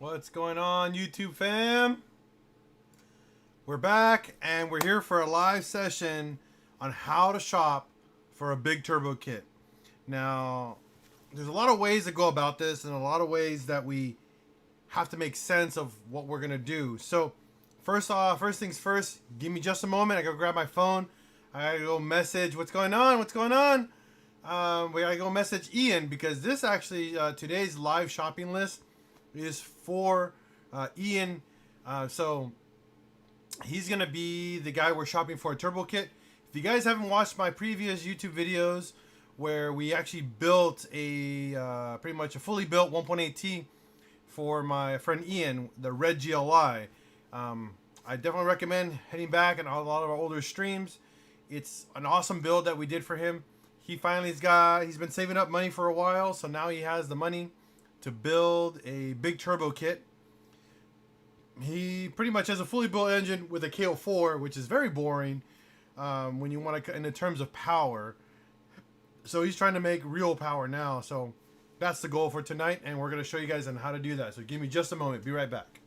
What's going on, YouTube fam? We're back and we're here for a live session on how to shop for a big turbo kit. Now, there's a lot of ways to go about this and a lot of ways that we have to make sense of what we're gonna do. So, first things first, give me just a moment. I gotta grab my phone. I gotta go message what's going on. We gotta go message Ian because this actually today's live shopping list is for Ian. So he's gonna be the guy we're shopping for a turbo kit. If you guys haven't watched my previous YouTube videos where we actually built a pretty much a fully built 1.8T for my friend Ian, the red GLI, I definitely recommend heading back and a lot of our older streams. It's an awesome build that we did for him. He's been saving up money for a while, so now he has the money to build a big turbo kit. He pretty much has a fully built engine with a KO4, which is very boring when you want to, in the terms of power. So he's trying to make real power now. So that's the goal for tonight, and we're going to show you guys on how to do that. So give me just a moment. Be right back.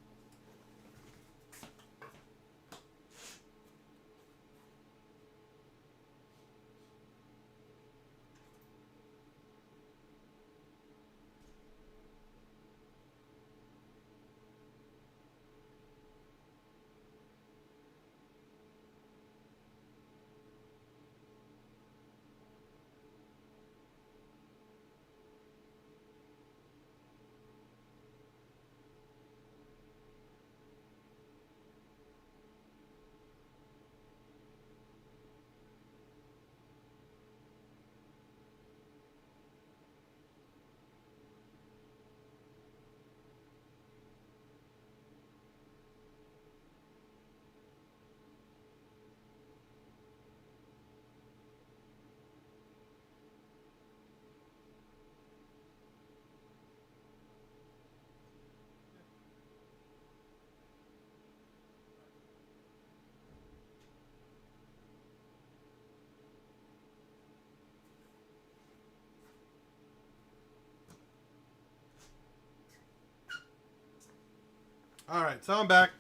Alright, so I'm back.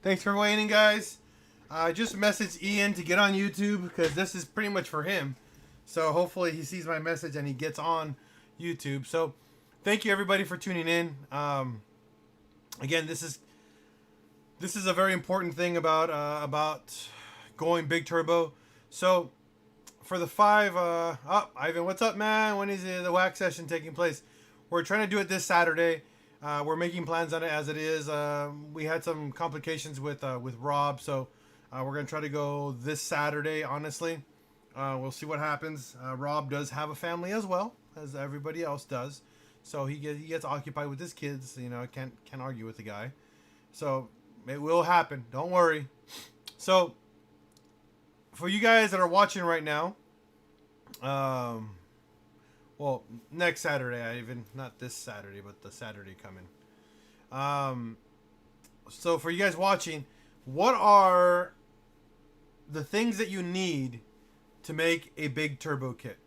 Thanks for waiting, guys. I just messaged Ian to get on YouTube because this is pretty much for him. So hopefully he sees my message and he gets on YouTube. So thank you everybody for tuning in. Again, this is a very important thing about going big turbo. So for the Ivan, what's up, man? When is the wax session taking place? We're trying to do it this Saturday. We're making plans on it as it is. We had some complications with Rob, so we're gonna try to go this Saturday. Honestly, we'll see what happens. Rob does have a family as well as everybody else does, so he gets occupied with his kids. You know, can't argue with the guy. So it will happen. Don't worry. So for you guys that are watching right now, well, next Saturday, not this Saturday, but the Saturday coming. So for you guys watching, what are the things that you need to make a big turbo kit?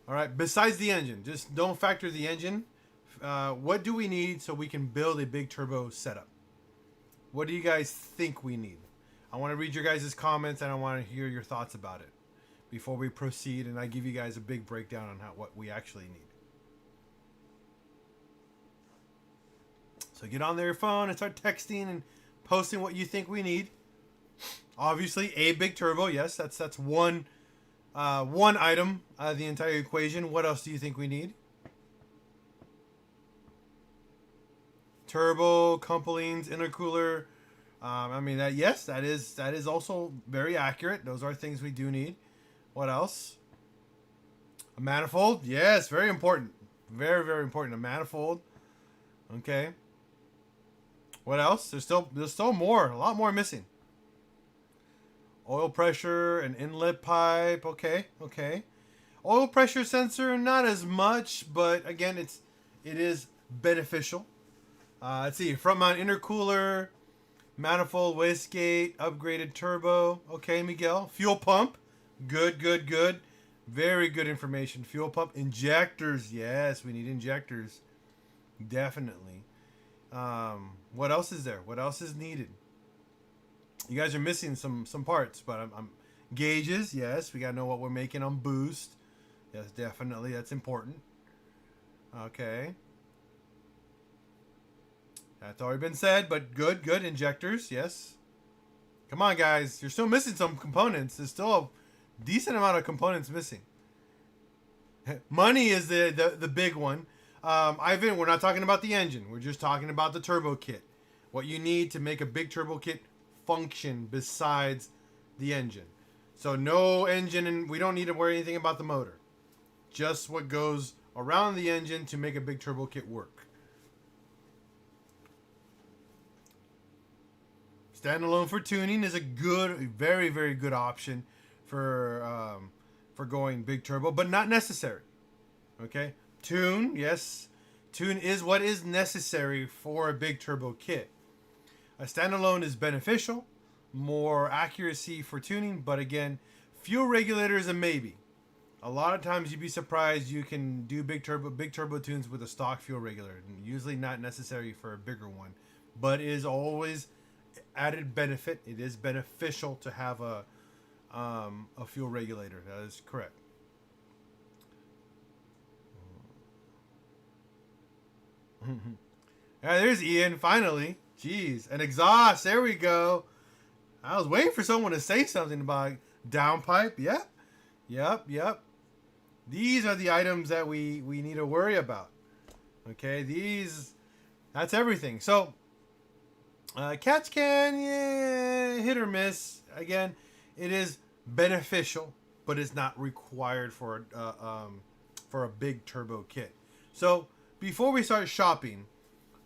All right, besides the engine, just don't factor the engine. What do we need so we can build a big turbo setup? What do you guys think we need? I want to read your guys' comments and I want to hear your thoughts about it before we proceed, and I give you guys a big breakdown on what we actually need. So get on your phone and start texting and posting what you think we need. Obviously, a big turbo. Yes, that's one item of the entire equation. What else do you think we need? Turbo, couplings, intercooler. I mean that. Yes, that is also very accurate. Those are things we do need. What else? A manifold? Yes, very important. Very, very important. A manifold. Okay. What else? There's still more. A lot more missing. Oil pressure, an inlet pipe. Okay, okay. Oil pressure sensor, not as much, but again, it is beneficial. Let's see. Front mount intercooler, manifold, wastegate, upgraded turbo. Okay, Miguel. Fuel pump. Good, good, good. Very good information. Fuel pump. Injectors. Yes, we need injectors. Definitely. What else is there? What else is needed? You guys are missing some parts, but I'm gauges. Yes, we gotta know what we're making on boost. Yes, definitely, that's important. Okay, that's already been said, but good injectors. Yes, come on, guys, you're still missing some components. There's still a decent amount of components missing. Money is the big one. Ivan, we're not talking about the engine. We're just talking about the turbo kit. What you need to make a big turbo kit function besides the engine. So no engine, and we don't need to worry anything about the motor. Just what goes around the engine to make a big turbo kit work. Standalone for tuning is a very, very good option for going big turbo, but not necessary. Okay, tune, yes, tune is what is necessary for a big turbo kit. A standalone is beneficial, more accuracy for tuning, but again, fuel regulator is a maybe. A lot of times you'd be surprised you can do big turbo tunes with a stock fuel regulator. Usually not necessary for a bigger one, but is always added benefit. It is beneficial to have a fuel regulator. That is correct. There's Ian, finally. Jeez, an exhaust. There we go. I was waiting for someone to say something about downpipe. Yep. These are the items that we need to worry about. Okay, that's everything. So, catch can, yeah, hit or miss. Again, it is beneficial, but it's not required for a big turbo kit. So, before we start shopping,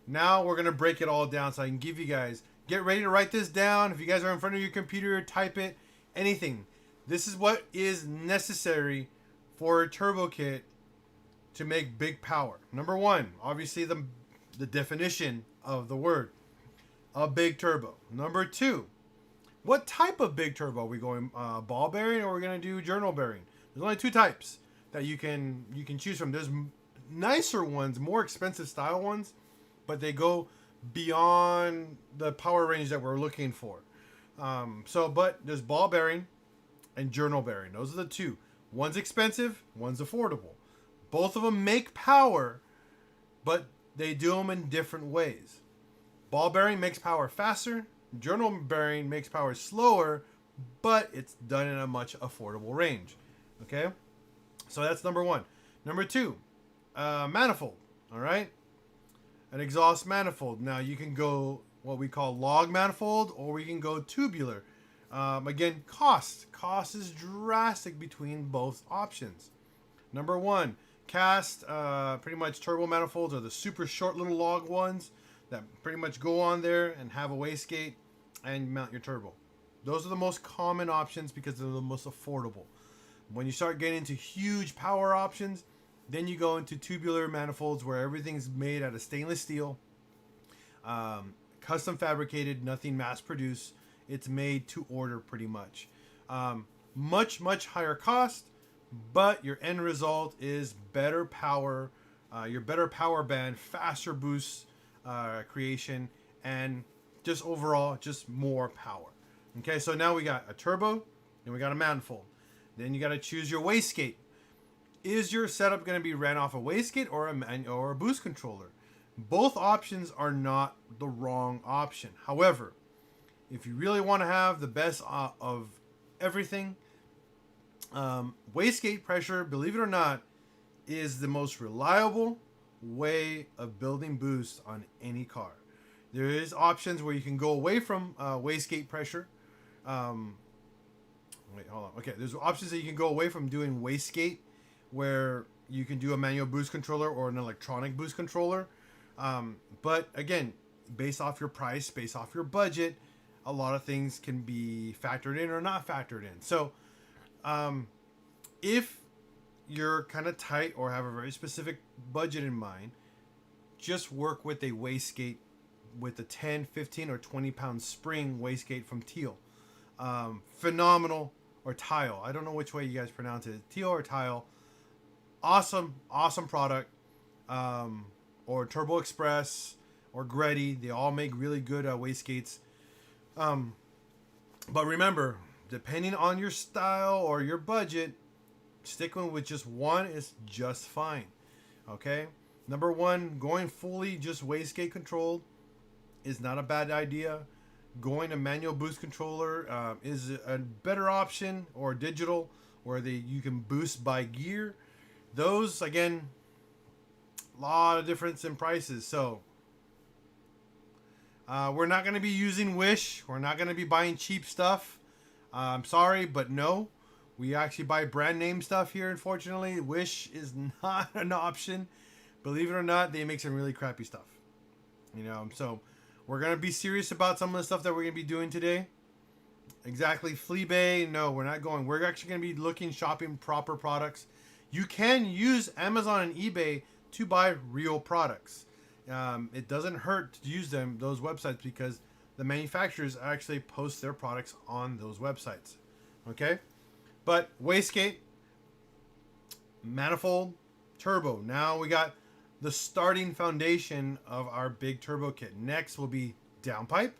now we're going to break it all down so I can give you guys, get ready to write this down. If you guys are in front of your computer, type it, anything. This is what is necessary for a turbo kit to make big power. Number one, obviously the definition of the word, a big turbo. Number two, what type of big turbo? Are we going ball bearing or are we going to do journal bearing? There's only two types that you can choose from. There's nicer ones, more expensive style ones, but they go beyond the power range that we're looking for. But there's ball bearing and journal bearing. Those are the two. One's expensive, one's affordable. Both of them make power, but they do them in different ways. Ball bearing makes power faster. Journal bearing makes power slower, but it's done in a much affordable range. Okay? So that's number one. Number two, manifold. All right? An exhaust manifold. Now you can go what we call log manifold, or we can go tubular. Again, cost is drastic between both options. Number one, cast, pretty much turbo manifolds are the super short little log ones that pretty much go on there and have a wastegate and mount your turbo. Those are the most common options because they're the most affordable. When you start getting into huge power options, then you go into tubular manifolds where everything's made out of stainless steel, custom fabricated, nothing mass produced. It's made to order pretty much. Much higher cost, but your end result is better power, your better power band, faster boost creation, and just overall, just more power. Okay, so now we got a turbo, and we got a manifold. Then you got to choose your wastegate. Is your setup going to be ran off a wastegate or a boost controller? Both options are not the wrong option. However, if you really want to have the best of everything, wastegate pressure, believe it or not, is the most reliable way of building boost on any car. There is options where you can go away from wastegate pressure. Wait, hold on. Okay, there's options that you can go away from doing wastegate, where you can do a manual boost controller or an electronic boost controller. But again, based off your price, based off your budget, a lot of things can be factored in or not factored in. So, if you're kind of tight or have a very specific budget in mind, just work with a wastegate with a 10, 15, or 20 pound spring wastegate from Teal. Phenomenal, or Tile. I don't know which way you guys pronounce it. Teal or Tile. Awesome product. Or Turbo Express. or Greddy. They all make really good wastegates. But remember, depending on your style or your budget, sticking with just one is just fine. Okay? Number one, going fully just wastegate controlled is not a bad idea. Going a manual boost controller is a better option, or digital, where you can boost by gear. Those, again, a lot of difference in prices. So we're not going to be using Wish. We're not going to be buying cheap stuff. I'm sorry, but no. We actually buy brand name stuff here, unfortunately. Wish is not an option. Believe it or not, they make some really crappy stuff. So we're going to be serious about some of the stuff that we're going to be doing today. Exactly. Fleabay, no, we're not going. We're actually going to be shopping proper products. You can use Amazon and eBay to buy real products. It doesn't hurt to use those websites, because the manufacturers actually post their products on those websites. Okay? But Wastegate, Manifold, Turbo. Now we got the starting foundation of our big turbo kit. Next will be Downpipe.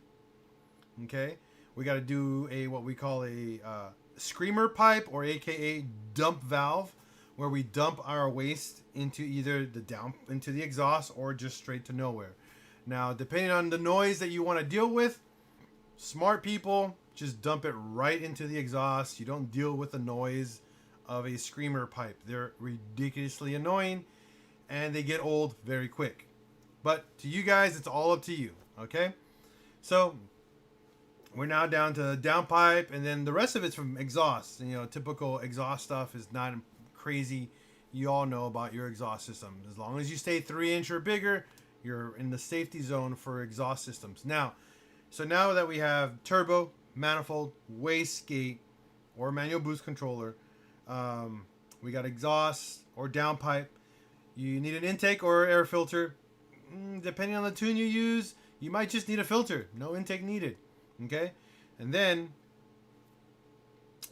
Okay? We got to do what we call a screamer pipe, or AKA dump valve, where we dump our waste into either into the exhaust, or just straight to nowhere. Now, depending on the noise that you want to deal with, smart people just dump it right into the exhaust. You don't deal with the noise of a screamer pipe. They're ridiculously annoying, and they get old very quick. But to you guys, it's all up to you. Okay? So we're now down to downpipe, and then the rest of it's from exhaust. Typical exhaust stuff is not crazy. You all know about your exhaust system. As long as you stay 3-inch or bigger, you're in the safety zone for exhaust systems. Now that we have turbo, manifold, wastegate, or manual boost controller, we got exhaust or downpipe. You need an intake or air filter. Depending on the tune you use, you might just need a filter. No intake needed. Okay? And then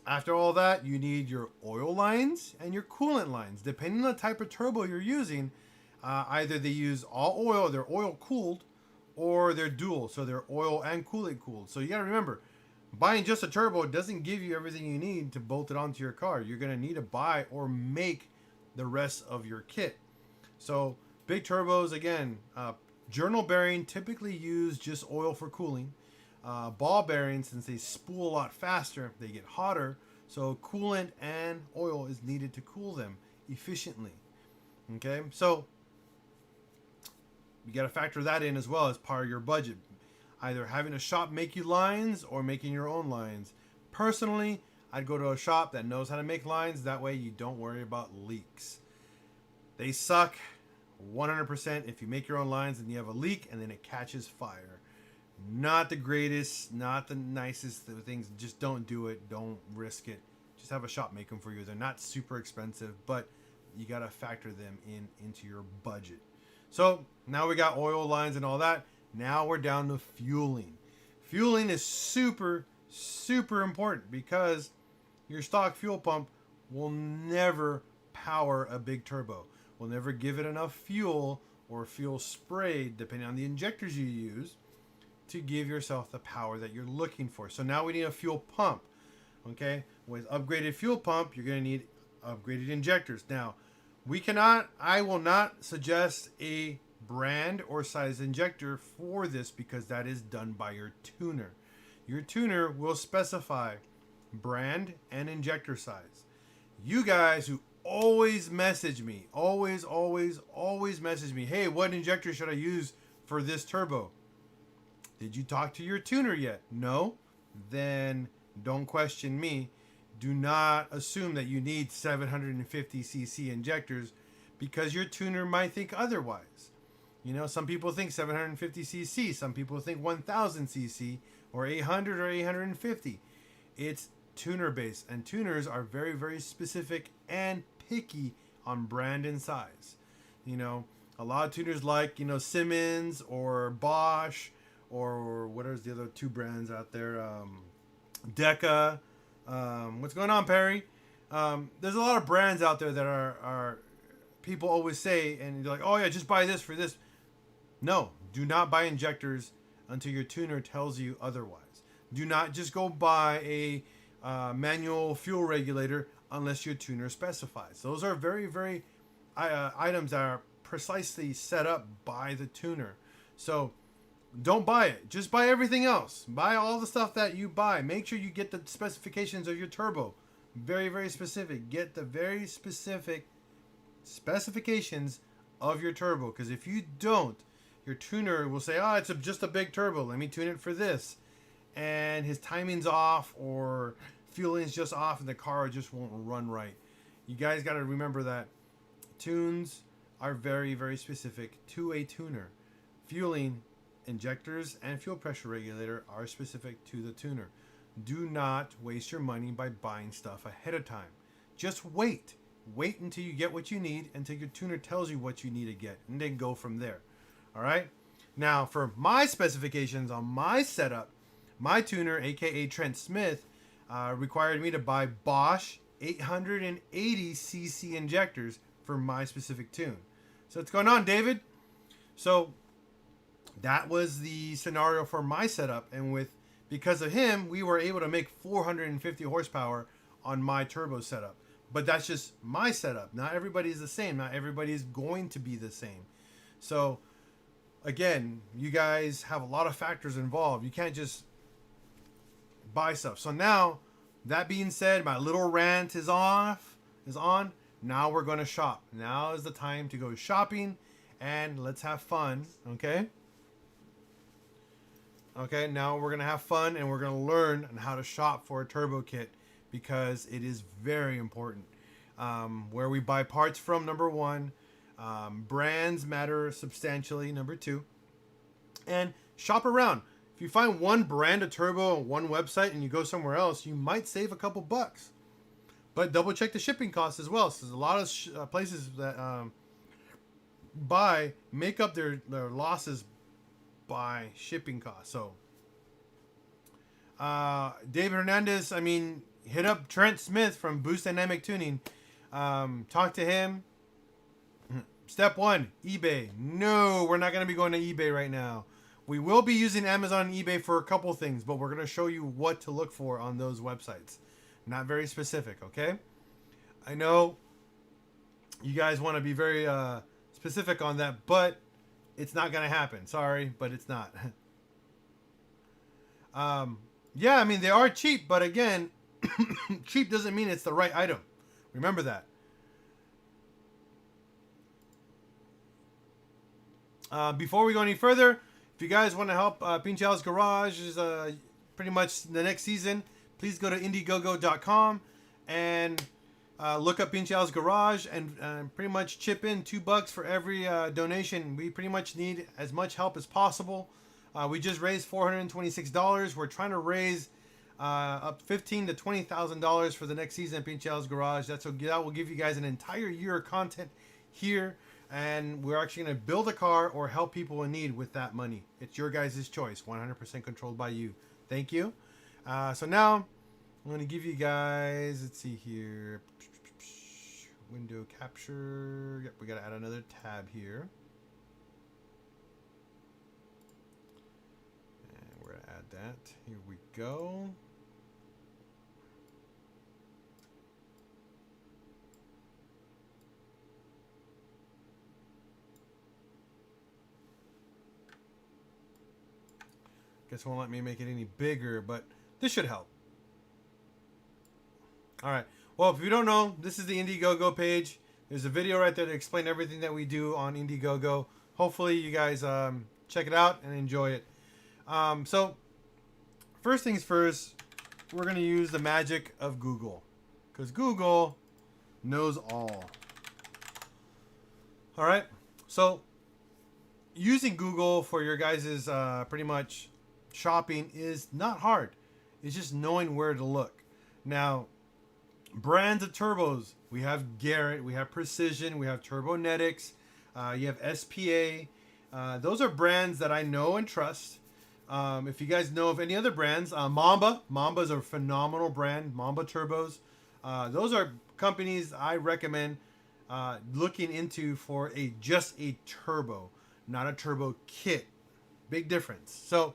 after all that, you need your oil lines and your coolant lines. Depending on the type of turbo you're using, either they use all oil, they're oil cooled, or they're dual, so they're oil and coolant cooled. So you got to remember, buying just a turbo doesn't give you everything you need to bolt it onto your car. You're going to need to buy or make the rest of your kit. So big turbos, again, journal bearing typically use just oil for cooling. Ball bearings, since they spool a lot faster, they get hotter, so coolant and oil is needed to cool them efficiently. Okay, so you got to factor that in as well as part of your budget. Either having a shop make you lines or making your own lines. Personally, I'd go to a shop that knows how to make lines. That way you don't worry about leaks. They suck 100% if you make your own lines and you have a leak and then it catches fire. Not the greatest, not the nicest things. Just don't do it. Don't risk it. Just have a shop make them for you. They're not super expensive, but you got to factor them into your budget. So now we got oil lines and all that. Now we're down to fueling. Fueling is super, super important, because your stock fuel pump will never power a big turbo. Will never give it enough fuel or fuel spray, depending on the injectors you use, to give yourself the power that you're looking for. So now we need a fuel pump. Okay, with upgraded fuel pump, you're going to need upgraded injectors. Now, I will not suggest a brand or size injector for this, because that is done by your tuner. Your tuner will specify brand and injector size. You guys who always message me, always message me, hey, what injector should I use for this turbo? Did you talk to your tuner yet? No? Then don't question me. Do not assume that you need 750cc injectors, because your tuner might think otherwise. Some people think 750cc, some people think 1000cc, or 800 or 850. It's tuner based, and tuners are very, very specific and picky on brand and size. A lot of tuners like, Simmons or Bosch, or what are the other two brands out there? Deca. What's going on, Perry? There's a lot of brands out there that are people always say, and they're like, oh yeah, just buy this for this. No, Do not buy injectors until your tuner tells you otherwise. Do not just go buy a manual fuel regulator unless your tuner specifies. Those are very, very items that are precisely set up by the tuner. So don't buy it. Just buy everything else. Buy all the stuff that you buy. Make sure you get the specifications of your turbo. Very, very specific. Get the very specific specifications of your turbo. Because if you don't, your tuner will say, oh, it's just a big turbo. Let me tune it for this. And his timing's off or fueling's just off and the car just won't run right. You guys got to remember that tunes are very, very specific to a tuner. Fueling, injectors, and fuel pressure regulator are specific to the tuner. Do not waste your money by buying stuff ahead of time. Just wait. Wait until you get what you need, until your tuner tells you what you need to get, and then go from there. All right? Now, for my specifications on my setup, my tuner, aka Trent Smith, required me to buy Bosch 880cc injectors for my specific tune. So what's going on, David? So that was the scenario for my setup, and because of him, we were able to make 450 horsepower on my turbo setup. But that's just my setup. Not everybody's the same. Not everybody is going to be the same. So again, you guys have a lot of factors involved. You can't just buy stuff. So now, that being said, my little rant is on. Now we're going to shop. Now is the time to go shopping and let's have fun. Okay? Okay, now we're going to have fun and we're going to learn on how to shop for a turbo kit because it is very important. Where we buy parts from, number one. Brands matter substantially, number two. And shop around. If you find one brand of turbo on one website and you go somewhere else, you might save a couple bucks. But double check the shipping costs as well. So there's a lot of places that make up their losses by shipping costs. So David Hernandez, hit up Trent Smith from Boost Dynamic Tuning. Talk to him. Step one, eBay. No, we're not going to be going to eBay right now. We will be using Amazon and eBay for a couple things, but we're going to show you what to look for on those websites. Not very specific, okay? I know you guys want to be very specific on that, but it's not going to happen. Sorry, but it's not. Yeah, they are cheap, but again, cheap doesn't mean it's the right item. Remember that. Before we go any further, if you guys want to help PincheAls Garage is pretty much the next season, please go to Indiegogo.com and look up PincheAls Garage and pretty much chip in $2 for every donation. We pretty much need as much help as possible. We just raised $426. We're trying to raise up $15,000 to $20,000 for the next season at PincheAls Garage. That will give you guys an entire year of content here. And we're actually going to build a car or help people in need with that money. It's your guys' choice. 100% controlled by you. Thank you. So now, I'm going to give you guys, let's see here. Window capture. Yep, we got to add another tab here. And we're going to add that. Here we go. Guess it won't let me make it any bigger, but this should help. Alright. Well, if you don't know, this is the Indiegogo page. There's a video right there to explain everything that we do on Indiegogo. Hopefully you guys check it out and enjoy it. So, first things first, we're going to use the magic of Google. Because Google knows all. Alright. So, using Google for your guys' pretty much shopping is not hard. It's just knowing where to look. Now, brands of turbos. We have Garrett, we have Precision, we have Turbonetics, you have SPA. Those are brands that I know and trust. If you guys know of any other brands, Mamba. Mamba is a phenomenal brand. Mamba turbos. Those are companies I recommend looking into for just a turbo, not a turbo kit. Big difference. So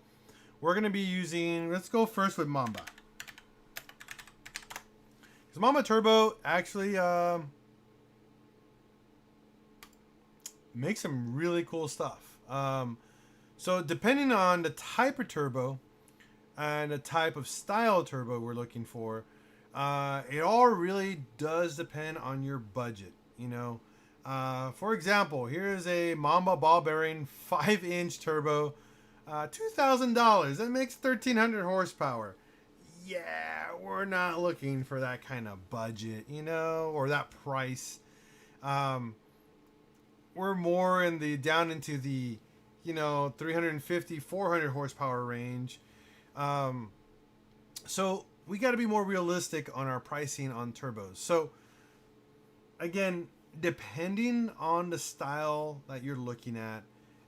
we're going to be using, let's go first with Mamba. Because Mamba Turbo actually makes some really cool stuff. So depending on the type of turbo and the type of style turbo we're looking for, it all really does depend on your budget, you know. For example, here's a Mamba ball bearing 5-inch turbo, $2,000. That makes 1,300 horsepower. Yeah, we're not looking for that kind of budget, you know, or that price. We're more in the down into the, you know, 350, 400 horsepower range. So we got to be more realistic on our pricing on turbos. So again, depending on the style that you're looking at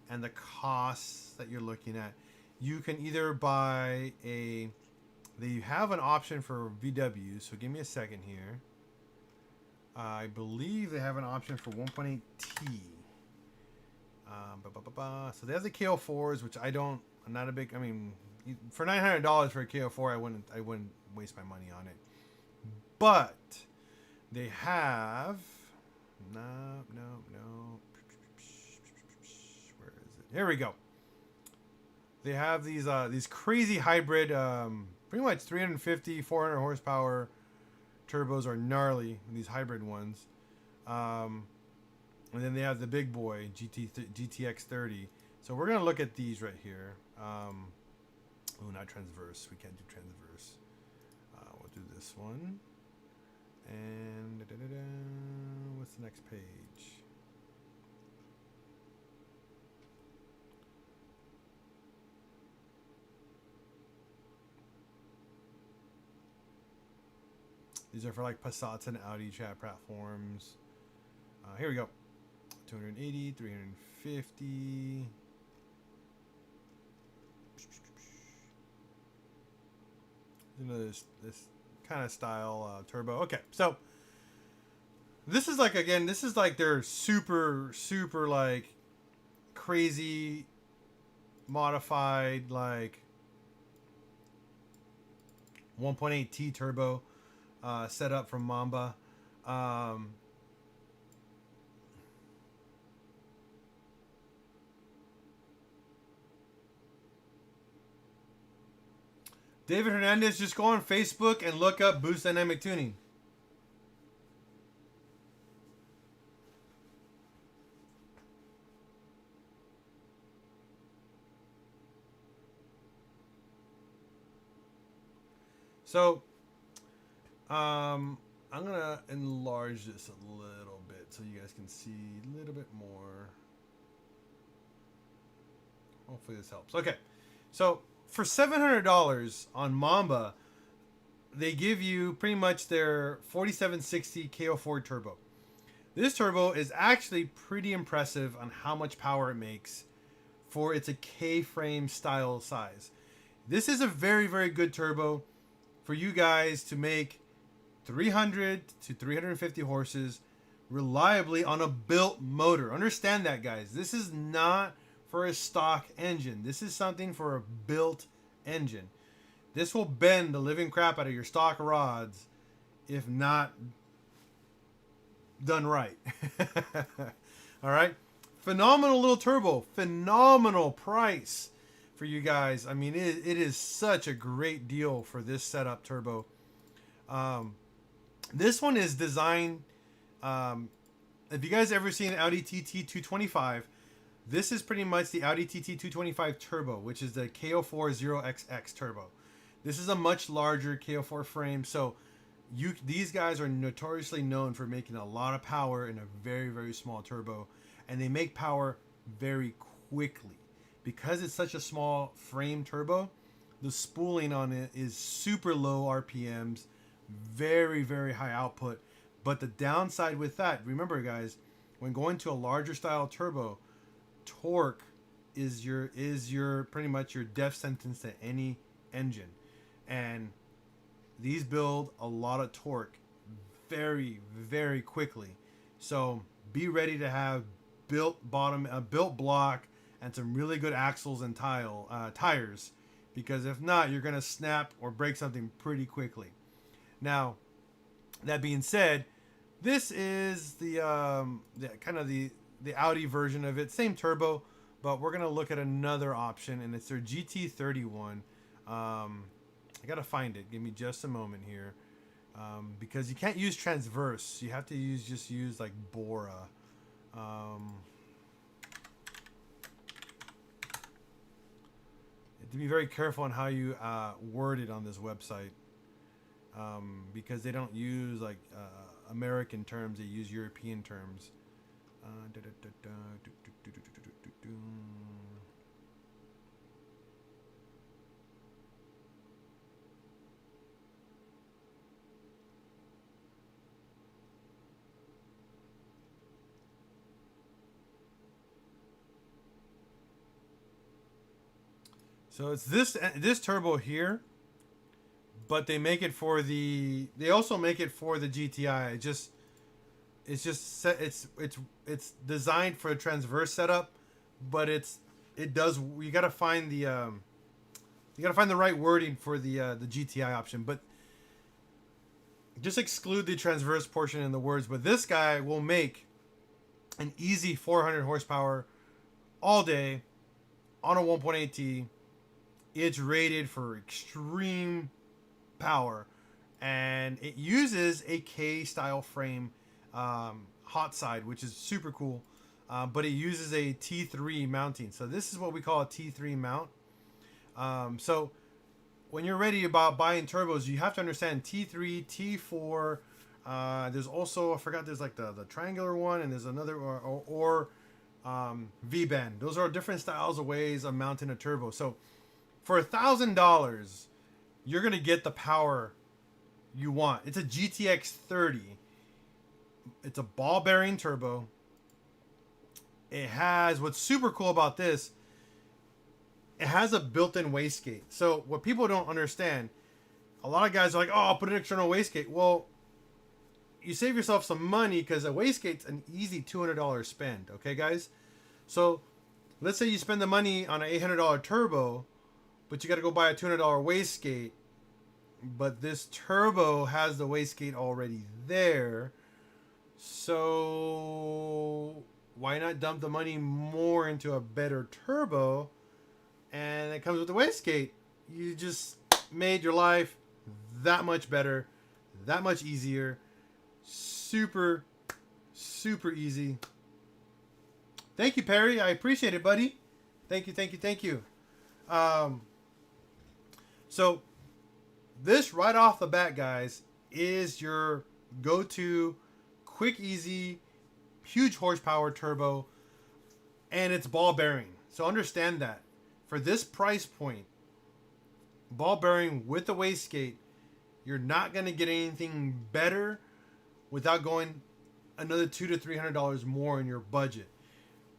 and the costs that you're looking at, you can either buy a, they have an option for VW. So give me a second here. I believe they have an option for 1.8T. So they have the KO4s, which I'm not a big, I mean, for $900 for a KO4, I wouldn't waste my money on it. But they have, no. Where is it? Here we go. They have these crazy hybrid, pretty much 350, 400 horsepower turbos are gnarly. These hybrid ones. And then they have the big boy GTX30. So we're gonna look at these right here. Oh, not transverse. We can't do transverse. We'll do this one. And what's the next page? These are for like Passats and Audi chat platforms. Here we go. 280, 350. You know, this kind of style turbo. Okay, so this is like, again, this is like their super like crazy modified like 1.8T turbo setup from Mamba. David Hernandez, just go on Facebook and look up Boost Dynamic Tuning. So, I'm going to enlarge this a little bit so you guys can see a little bit more. Hopefully this helps. Okay, so for $700 on Mamba, they give you pretty much their 4760 KO4 turbo. This turbo is actually pretty impressive on how much power it makes for it's a K-frame style size. This is a very, very good turbo for you guys to make 300 to 350 horses reliably on a built motor. Understand that, guys. This is not for a stock engine. This is something for a built engine. This will bend the living crap out of your stock rods if not done right. All right. Phenomenal little turbo. Phenomenal price for you guys. I mean, it is such a great deal for this setup turbo. This one is designed, if you guys ever seen an Audi TT 225, this is pretty much the Audi TT 225 Turbo, which is the KO4 0XX Turbo. This is a much larger KO4 frame, so these guys are notoriously known for making a lot of power in a very, very small turbo, and they make power very quickly. Because it's such a small frame turbo, the spooling on it is super low RPMs, very, very high output. But the downside with that, remember guys, when going to a larger style turbo, torque is your pretty much your death sentence to any engine, and these build a lot of torque very, very quickly. So be ready to have built block and some really good axles and tires, because if not, you're going to snap or break something pretty quickly. Now, that being said, this is the kind of the Audi version of it, same turbo, but we're going to look at another option, and it's their GT31. I got to find it. Give me just a moment here. Because you can't use transverse. You have to use like Bora. To be very careful on how you word it on this website, because they don't use like American terms, they use European terms. So it's this turbo here, but they make it for they also make it for the GTI. It's designed for a transverse setup, but you got to find the right wording for the GTI option. But just exclude the transverse portion in the words. But this guy will make an easy 400 horsepower all day on a 1.8T. It's rated for extreme power, and it uses a K-style frame, hot side, which is super cool. But it uses a T3 mounting. So this is what we call a T3 mount. So when you're ready about buying turbos, you have to understand T3, T4. There's also, I forgot, there's like the triangular one, and there's another or V-band. Those are different styles of ways of mounting a turbo. So for $1,000, you're going to get the power you want. It's a GTX 30. It's a ball bearing turbo. It has, what's super cool about this, it has a built-in wastegate. So what people don't understand, a lot of guys are like, oh, I'll put an external wastegate. Well, you save yourself some money because a wastegate's an easy $200 spend. Okay, guys? So let's say you spend the money on an $800 turbo, but you got to go buy a $200 wastegate. But this turbo has the wastegate already there. So why not dump the money more into a better turbo? And it comes with the wastegate. You just made your life that much better, that much easier. Super, super easy. Thank you, Perry. I appreciate it, buddy. Thank you, thank you, thank you. So this right off the bat, guys, is your go-to quick, easy, huge horsepower turbo, and it's ball bearing. So understand that for this price point, ball bearing with the wastegate, you're not going to get anything better without going another $200 to $300 more in your budget.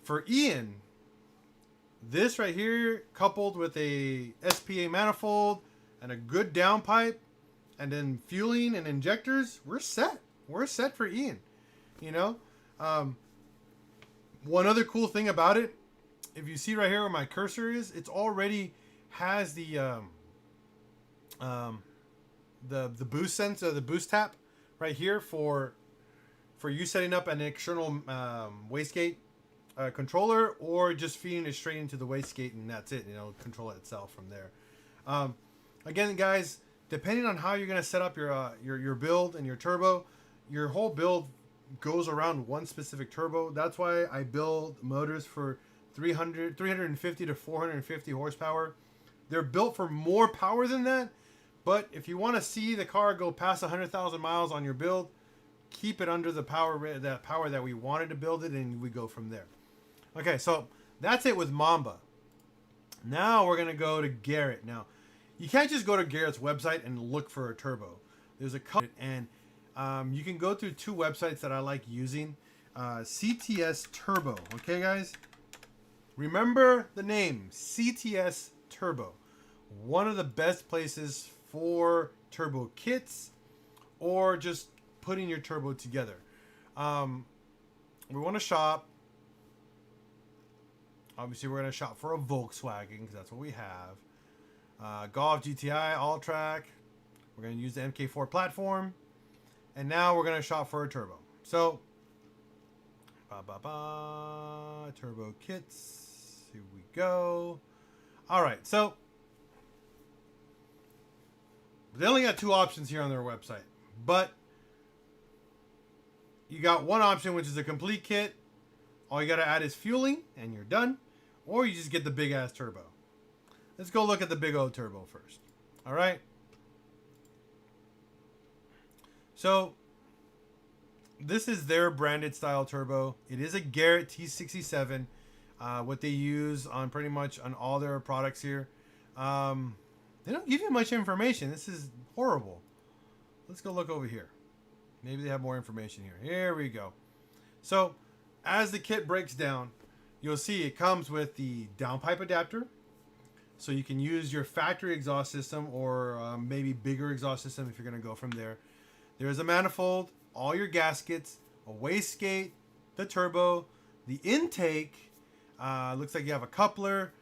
For Ian, this right here, coupled with a SPA manifold and a good downpipe, and then fueling and injectors, we're set. We're set for Ian. You know, one other cool thing about it, if you see right here where my cursor is, it's already has the boost sensor, the boost tap right here for you setting up an external wastegate controller, or just feeding it straight into the wastegate, and that's it. You know, control it itself from there. Again, guys, depending on how you're going to set up your build and your turbo, your whole build goes around one specific turbo. That's why I build motors for 350 to 450 horsepower. They're built for more power than that, but if you want to see the car go past 100,000 miles on your build, keep it under the power that we wanted to build it, and we go from there. Okay, so that's it with Mamba. Now we're going to go to Garrett. Now, you can't just go to Garrett's website and look for a turbo. There's a couple, and you can go through two websites that I like using. CTS Turbo. Okay, guys? Remember the name, CTS Turbo. One of the best places for turbo kits or just putting your turbo together. We want to shop. Obviously, we're going to shop for a Volkswagen because that's what we have. Golf GTI all track. We're going to use the MK4 platform. And now we're going to shop for a turbo. So, turbo kits. Here we go. All right, so they only got 2 options here on their website. But you got one option, which is a complete kit. All you got to add is fueling, and you're done. Or you just get the big-ass turbo. Let's go look at the big old turbo first. All right. So, this is their branded style turbo. It is a Garrett T67. What they use on pretty much on all their products here. They don't give you much information. This is horrible. Let's go look over here. Maybe they have more information here. Here we go. So, as the kit breaks down, you'll see it comes with the downpipe adapter. So you can use your factory exhaust system or maybe bigger exhaust system if you're going to go from there. There's a manifold, all your gaskets, a wastegate, the turbo, the intake. Looks like you have a coupler.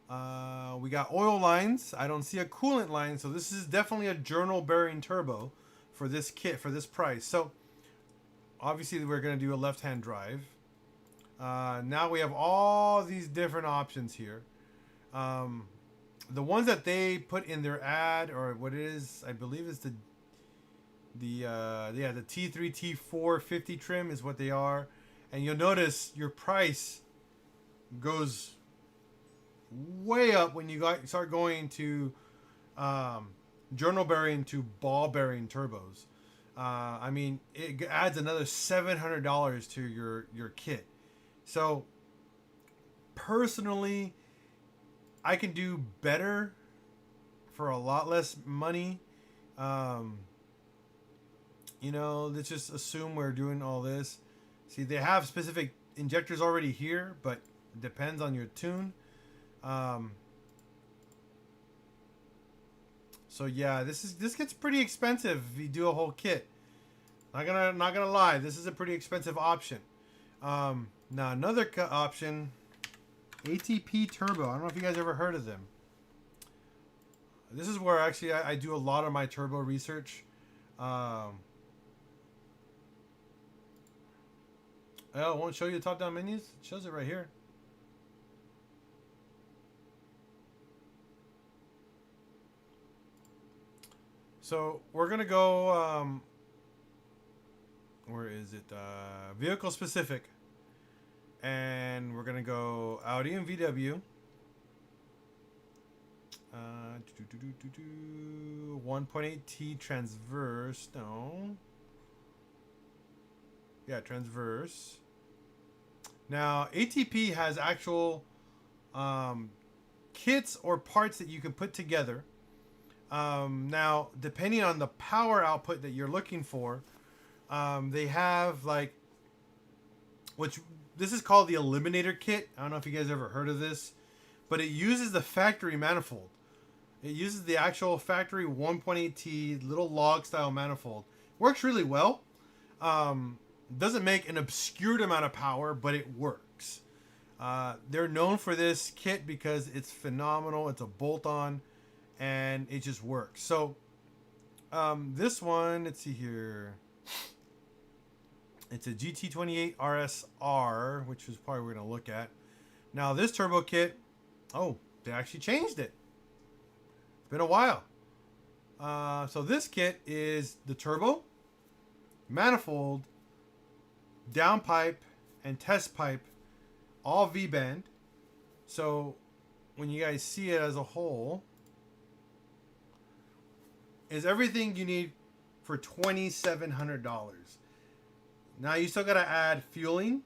We got oil lines. I don't see a coolant line. So this is definitely a journal bearing turbo for this kit, for this price. So obviously we're going to do a left-hand drive. Now we have all these different options here. The ones that they put in their ad, or what it is, I believe is the T3 T4 50 trim is what they are. And you'll notice your price goes way up when you start going to journal bearing to ball bearing turbos. I mean, it adds another $700 to your kit. So personally, I can do better for a lot less money. Let's just assume we're doing all this. See, they have specific injectors already here, but it depends on your tune. So yeah, this gets pretty expensive if you do a whole kit. Not gonna lie, this is a pretty expensive option. Now another option, ATP Turbo. I don't know if you guys ever heard of them. This is where actually I do a lot of my turbo research. Oh, it won't show you the top-down menus? It shows it right here. So we're going to go, where is it? Vehicle specific. And we're going to go Audi and VW. 1.8T transverse. No. Yeah, transverse. Now, ATP has actual kits or parts that you can put together. Now, depending on the power output that you're looking for, they have like, this is called the Eliminator Kit. I don't know if you guys ever heard of this, but it uses the factory manifold. It uses the actual factory 1.8T little log style manifold. Works really well. Doesn't make an obscured amount of power, but it works. They're known for this kit because it's phenomenal. It's a bolt-on, and it just works. So, this one, let's see here. It's a GT28 RSR, which is probably what we're going to look at. Now, this turbo kit, oh, they actually changed it. It's been a while. So this kit is the turbo, manifold, downpipe, and test pipe, all V-band. So when you guys see it as a whole, is everything you need for $2,700. Now you still got to add fueling.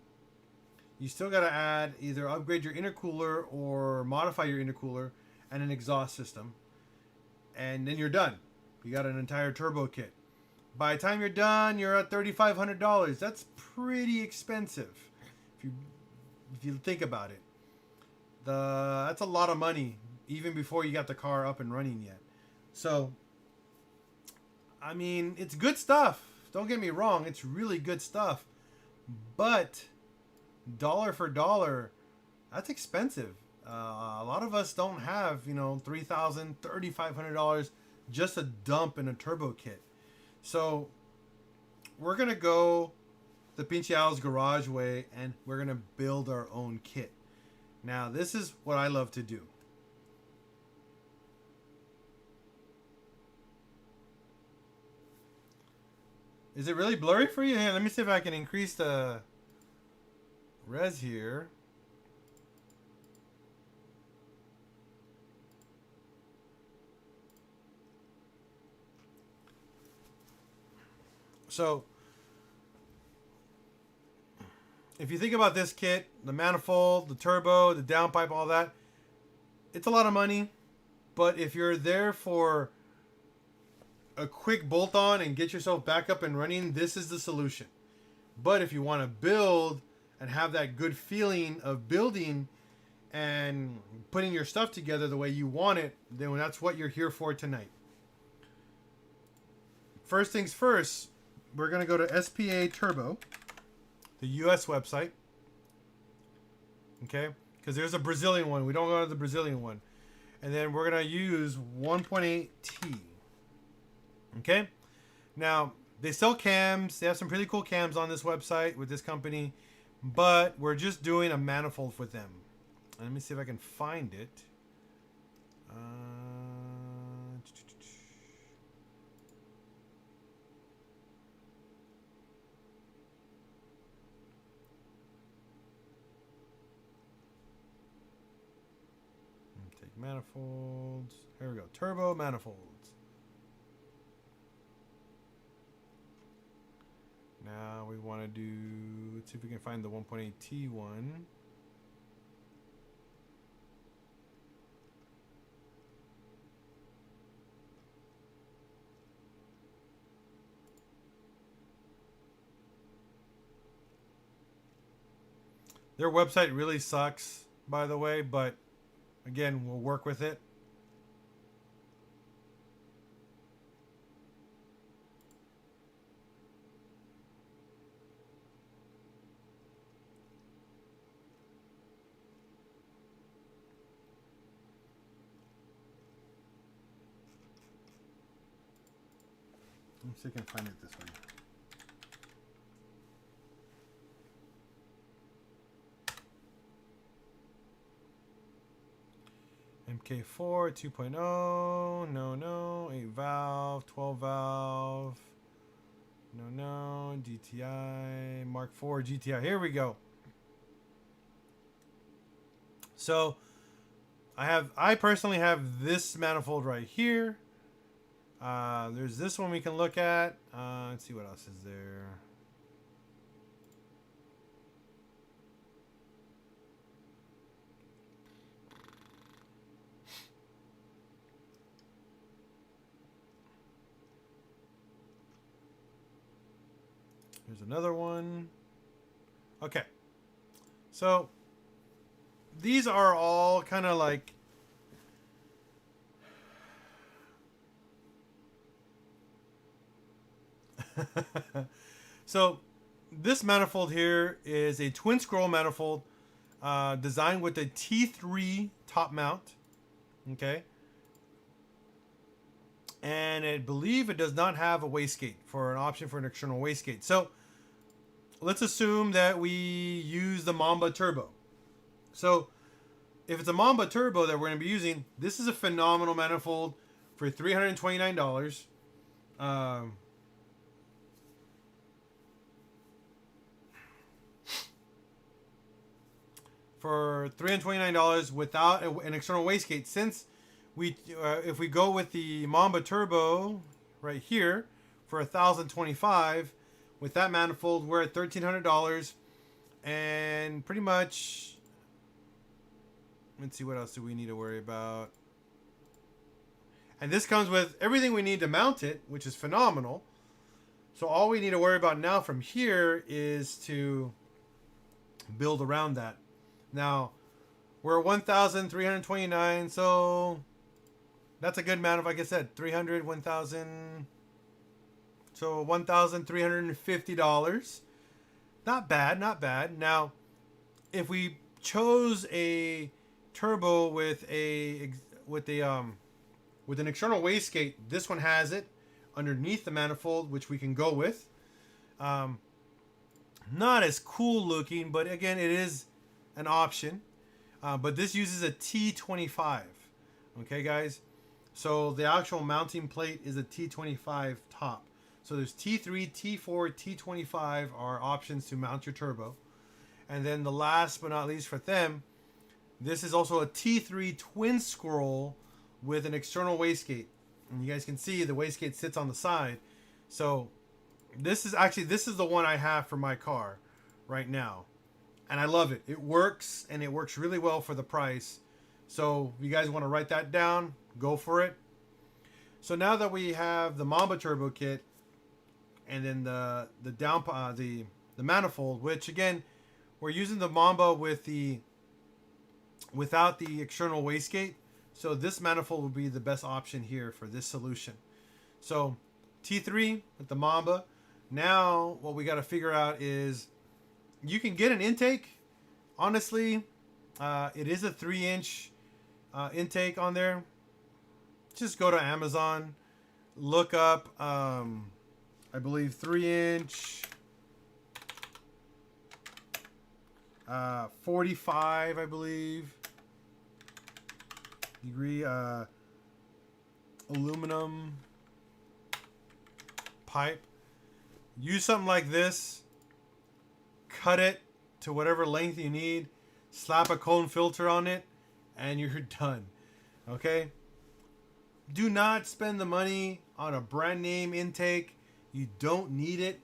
You still got to add either upgrade your intercooler or modify your intercooler and an exhaust system. And then you're done. You got an entire turbo kit. By the time you're done, you're at $3,500. That's pretty expensive if you think about it. That's a lot of money even before you got the car up and running yet. So, I mean, it's good stuff. Don't get me wrong, it's really good stuff. But dollar for dollar, That's expensive. A lot of us don't have, $3,000, $3,500 just to dump in a turbo kit. So we're going to go the PincheAls garage way, and we're going to build our own kit. Now, this is what I love to do. Is it really blurry for you? Hey, let me see if I can increase the res here. So, if you think about this kit, the manifold, the turbo, the downpipe, all that, it's a lot of money. But if you're there for a quick bolt-on and get yourself back up and running, this is the solution. But if you want to build and have that good feeling of building and putting your stuff together the way you want it, then that's what you're here for tonight. First things first, we're going to go to SPA Turbo, the US website. Okay? Because there's a Brazilian one. We don't go to the Brazilian one. And then we're going to use 1.8T. Okay? Now, they sell cams. They have some pretty cool cams on this website with this company. But we're just doing a manifold with them. Let me see if I can find it. Take manifolds. Here we go. Turbo manifolds. Now we want to do, let's see if we can find the 1.8T one. Their website really sucks, by the way, but again, we'll work with it. Let's see if I can find it this way. MK4 2.0, no, 8 valve, 12 valve, no, GTI, Mark IV GTI. Here we go. So I personally have this manifold right here. There's this one we can look at. Let's see what else is there. Here's another one. Okay. So these are all kind of like so this manifold here is a twin scroll manifold designed with a T3 top mount. Okay. And I believe it does not have a wastegate for an option for an external wastegate. So let's assume that we use the Mamba Turbo. So if it's a Mamba Turbo that we're going to be using, this is a phenomenal manifold for $329. For $329 without an external wastegate, since if we go with the Mamba Turbo right here for $1,025 with that manifold, we're at $1,300, and pretty much. Let's see, what else do we need to worry about? And this comes with everything we need to mount it, which is phenomenal. So all we need to worry about now from here is to build around that. Now we're at $1,329, so that's a good amount of, like I said, 300, 1,000. So $1,350. Not bad, not bad. Now, if we chose a turbo with an external wastegate. This one has it underneath the manifold, which we can go with. Not as cool looking, but again, it is an option. But this uses a T25. Okay, guys. So the actual mounting plate is a T25 top. So there's T3, T4, T25 are options to mount your turbo. And then the last but not least for them, this is also a T3 twin scroll with an external wastegate. And you guys can see the wastegate sits on the side. So this is the one I have for my car right now. And I love it. It works, and it works really well for the price. So if you guys want to write that down, go for it. So now that we have the Mamba turbo kit and then the manifold, which again, we're using the Mamba without the external wastegate. So this manifold will be the best option here for this solution. So T3 with the Mamba. Now what we got to figure out is you can get an intake. Honestly, it is a 3-inch intake on there. Just go to Amazon, look up, I believe 3-inch, 45, I believe, degree aluminum pipe. Use something like this. Cut it to whatever length you need. Slap a cone filter on it, and you're done. Okay? Do not spend the money on a brand name intake. You don't need it.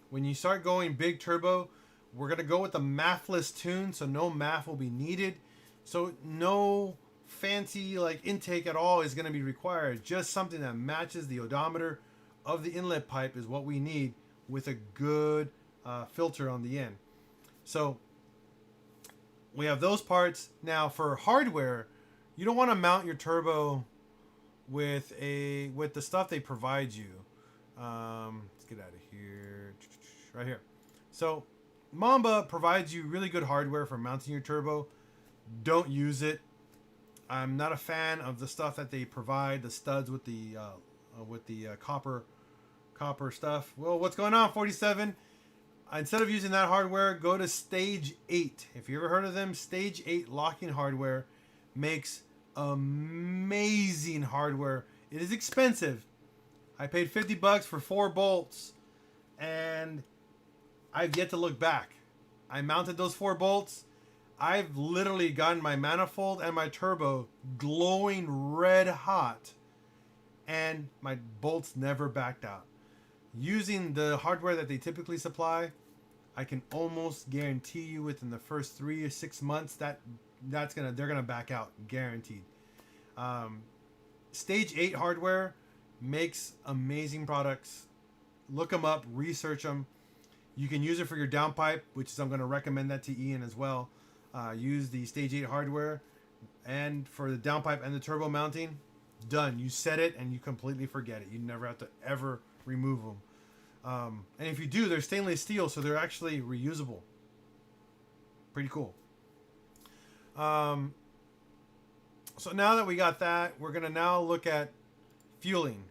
When you start going big turbo, we're going to go with the MAF-less tune, so no MAF will be needed. So no fancy like intake at all is going to be required. Just something that matches the odometer of the inlet pipe is what we need with a good filter on the end. So we have those parts. Now for hardware, you don't want to mount your turbo with the stuff they provide you. Let's get out of here. Right here. So Mamba provides you really good hardware for mounting your turbo. Don't use it. I'm not a fan of the stuff that they provide, the studs with the copper stuff. Well, what's going on, 47? Instead of using that hardware, go to Stage 8. If you ever heard of them, Stage 8 locking hardware makes amazing hardware. It is expensive. I paid $50 for 4 bolts, and I've yet to look back. I mounted those 4 bolts. I've literally gotten my manifold and my turbo glowing red hot, and my bolts never backed out. Using the hardware that they typically supply, I can almost guarantee you within the first 3 or 6 months they're gonna back out, guaranteed. Stage 8 hardware makes amazing products. Look them up, research them. You can use it for your downpipe, which is I'm going to recommend that to Ian as well. Use the Stage 8 hardware, and for the downpipe and the turbo mounting, done. You set it and you completely forget it. You never have to ever remove them. And if you do, they're stainless steel, so they're actually reusable. Pretty cool. So now that we got that, we're going to now look at fueling.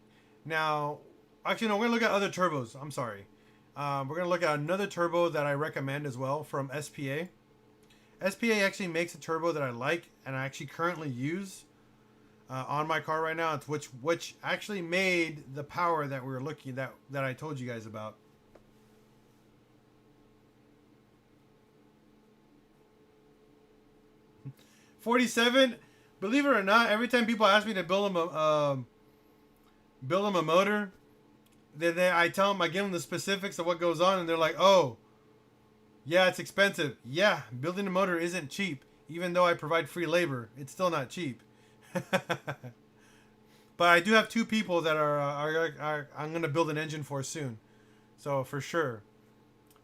Now, actually, no, we're going to look at other turbos. I'm sorry. We're going to look at another turbo that I recommend as well from SPA. SPA actually makes a turbo that I like and I actually currently use on my car right now, which actually made the power that we were looking that I told you guys about. $47. Believe it or not, every time people ask me to build them a motor, then I tell them, I give them the specifics of what goes on, and they're like, "Oh, yeah, it's expensive." Yeah, building a motor isn't cheap. Even though I provide free labor, it's still not cheap. But I do have 2 people that are I'm gonna build an engine for soon, so for sure.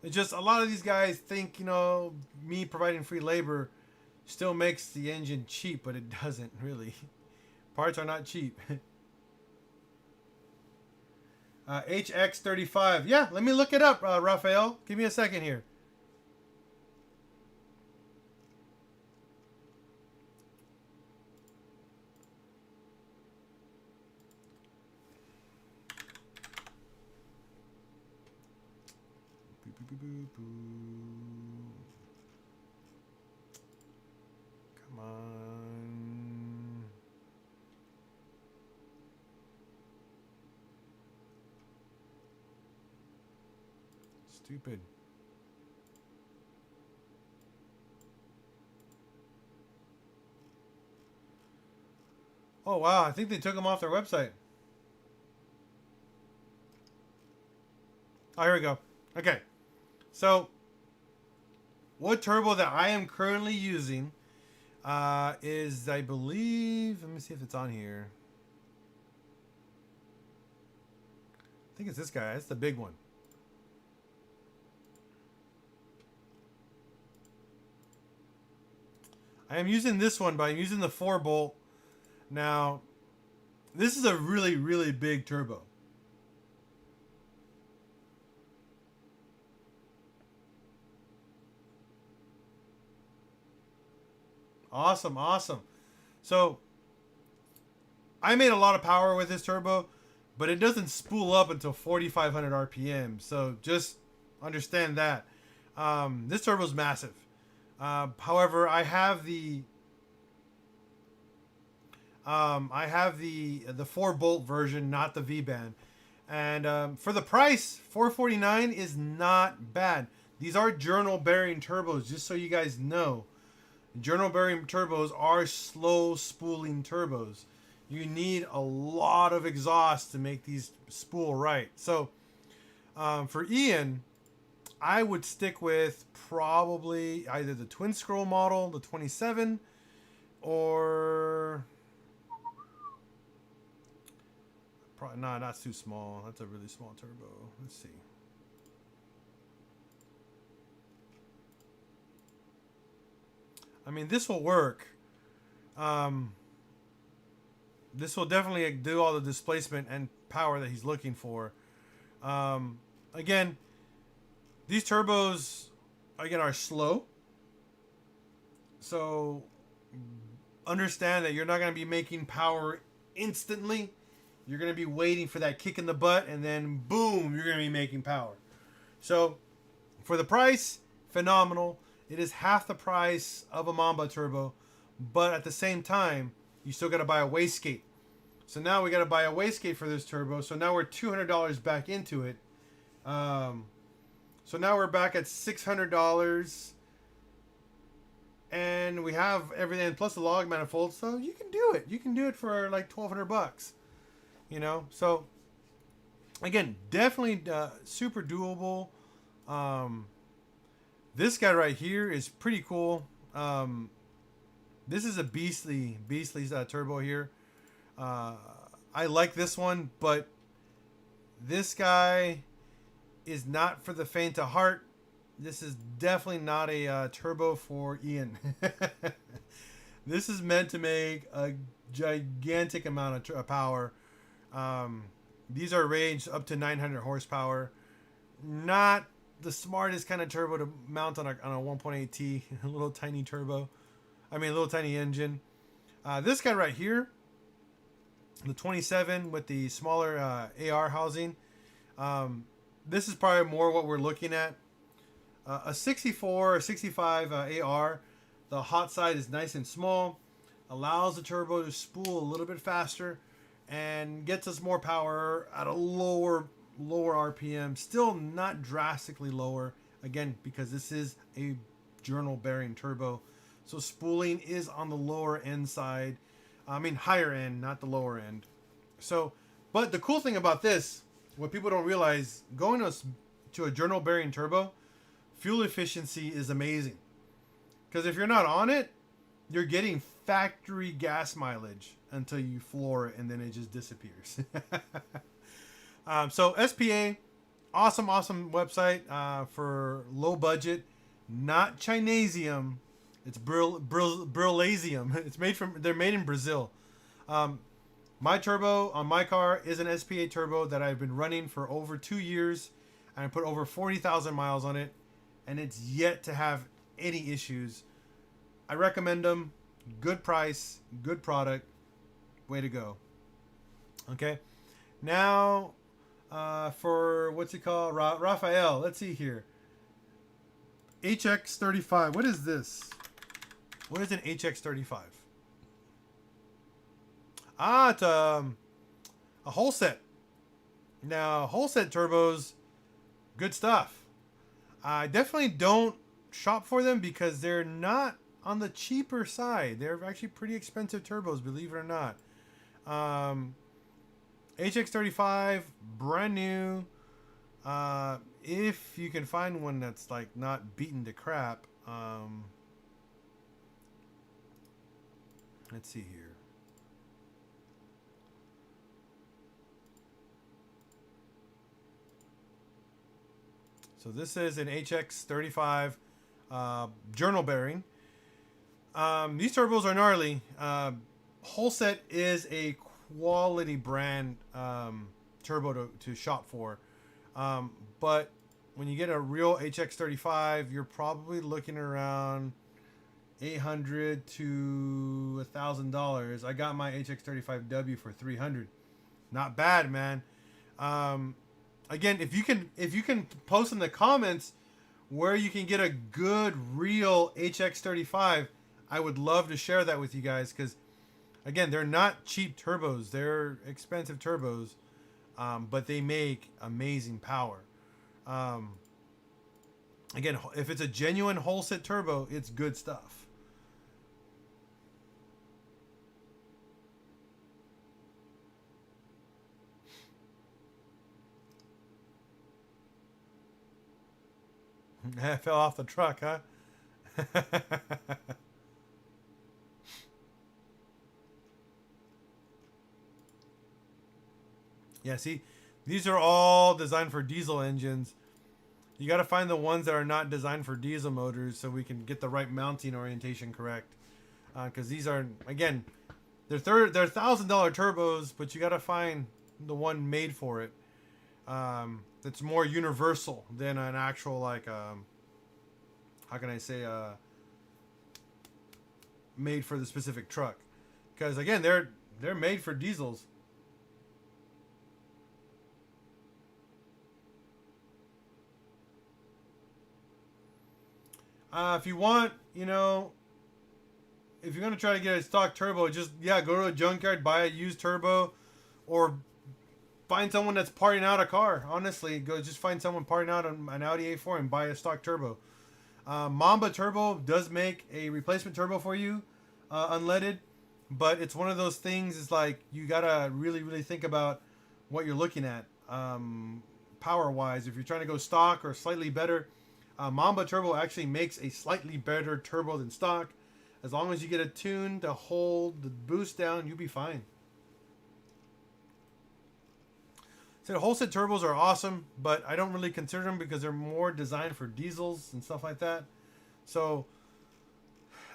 It's just a lot of these guys think, me providing free labor still makes the engine cheap, but it doesn't really. Parts are not cheap. HX35. Yeah, let me look it up, Raphael. Give me a second here. Come on. Stupid. Oh, wow. I think they took them off their website. Oh, here we go. Okay. So, what turbo that I am currently using is, I believe, let me see if it's on here. I think it's this guy. It's the big one. I am using this one, but I'm using the 4-bolt. Now, this is a really, really big turbo. Awesome, awesome. So, I made a lot of power with this turbo, but it doesn't spool up until 4,500 RPM. So, just understand that. This turbo is massive. However, I have the 4-bolt version, not the V-band. And for the price, $449 is not bad. These are journal bearing turbos, just so you guys know. Journal bearing turbos are slow spooling turbos. You need a lot of exhaust to make these spool right. So for Ian, I would stick with probably either the twin scroll model, the 27, or probably no, that's too small. That's a really small turbo. Let's see. I mean, this will work. This will definitely do all the displacement and power that he's looking for. Again, these turbos, again, are slow. So understand that you're not going to be making power instantly. You're going to be waiting for that kick in the butt, and then boom, you're going to be making power. So for the price, phenomenal. It is half the price of a Mamba turbo, but at the same time, you still got to buy a wastegate. So now we got to buy a wastegate for this turbo. So now we're $200 back into it. So now we're back at $600, and we have everything plus the log manifold. So you can do it. You can do it for like $1,200, you know. So again, definitely super doable. This guy right here is pretty cool. This is a beastly turbo here. I like this one, but this guy is not for the faint of heart. This is definitely not a turbo for Ian. This is meant to make a gigantic amount of power. These are ranged up to 900 horsepower. Not the smartest kind of turbo to mount on a 1.8T, a little tiny turbo. I mean, a little tiny engine. This guy right here, the 27 with the smaller AR housing. This is probably more what we're looking at. A 64 or 65 AR. The hot side is nice and small. Allows the turbo to spool a little bit faster and gets us more power at a lower RPM. Still not drastically lower. Again, because this is a journal bearing turbo. So spooling is on the lower end side. I mean, higher end, not the lower end. So, but the cool thing about this, what people don't realize, going to a journal bearing turbo, fuel efficiency is amazing. Because if you're not on it, you're getting factory gas mileage until you floor it, and then it just disappears. So SPA, awesome website for low budget, not Chinesium. It's Brilasium. It's they're made in Brazil. My turbo on my car is an SPA turbo that I've been running for over 2 years, and I put over 40,000 miles on it, and it's yet to have any issues. I recommend them. Good price, good product. Way to go. Okay. Now, for what's it called? Raphael. Let's see here. HX35. What is this? What is an HX35? Ah, it's a whole set. Now, whole set turbos, good stuff. I definitely don't shop for them because they're not on the cheaper side. They're actually pretty expensive turbos, believe it or not. HX35, brand new. If you can find one that's like not beaten to crap. Let's see here. So this is an HX35 journal bearing. These turbos are gnarly. Whole set is a quality brand turbo to shop for. But when you get a real HX35, you're probably looking around $800 to $1,000. I got my HX35W for $300. Not bad, man. Again, if you can post in the comments where you can get a good real HX35, I would love to share that with you guys, because again, they're not cheap turbos. They're expensive turbos, but they make amazing power. Again, if it's a genuine whole set turbo, it's good stuff. I fell off the truck, huh? Yeah, see, these are all designed for diesel engines. You got to find the ones that are not designed for diesel motors so we can get the right mounting orientation correct. Because these are, again, they're $1,000 turbos, but you got to find the one made for it. That's more universal than an actual, like, how can I say, made for the specific truck. Because again, they're made for diesels. If you want, you know, if you're gonna try to get a stock turbo, just go to a junkyard, buy a used turbo, or find someone that's parting out a car. Honestly, go just find someone parting out an Audi A4 and buy a stock turbo. Mamba Turbo does make a replacement turbo for you, unleaded, but it's one of those things. Is like you gotta really think about what you're looking at, power wise. If you're trying to go stock or slightly better, Mamba Turbo actually makes a slightly better turbo than stock. As long as you get a tune to hold the boost down, you'll be fine. So whole set turbos are awesome, but I don't really consider them because they're more designed for diesels and stuff like that. So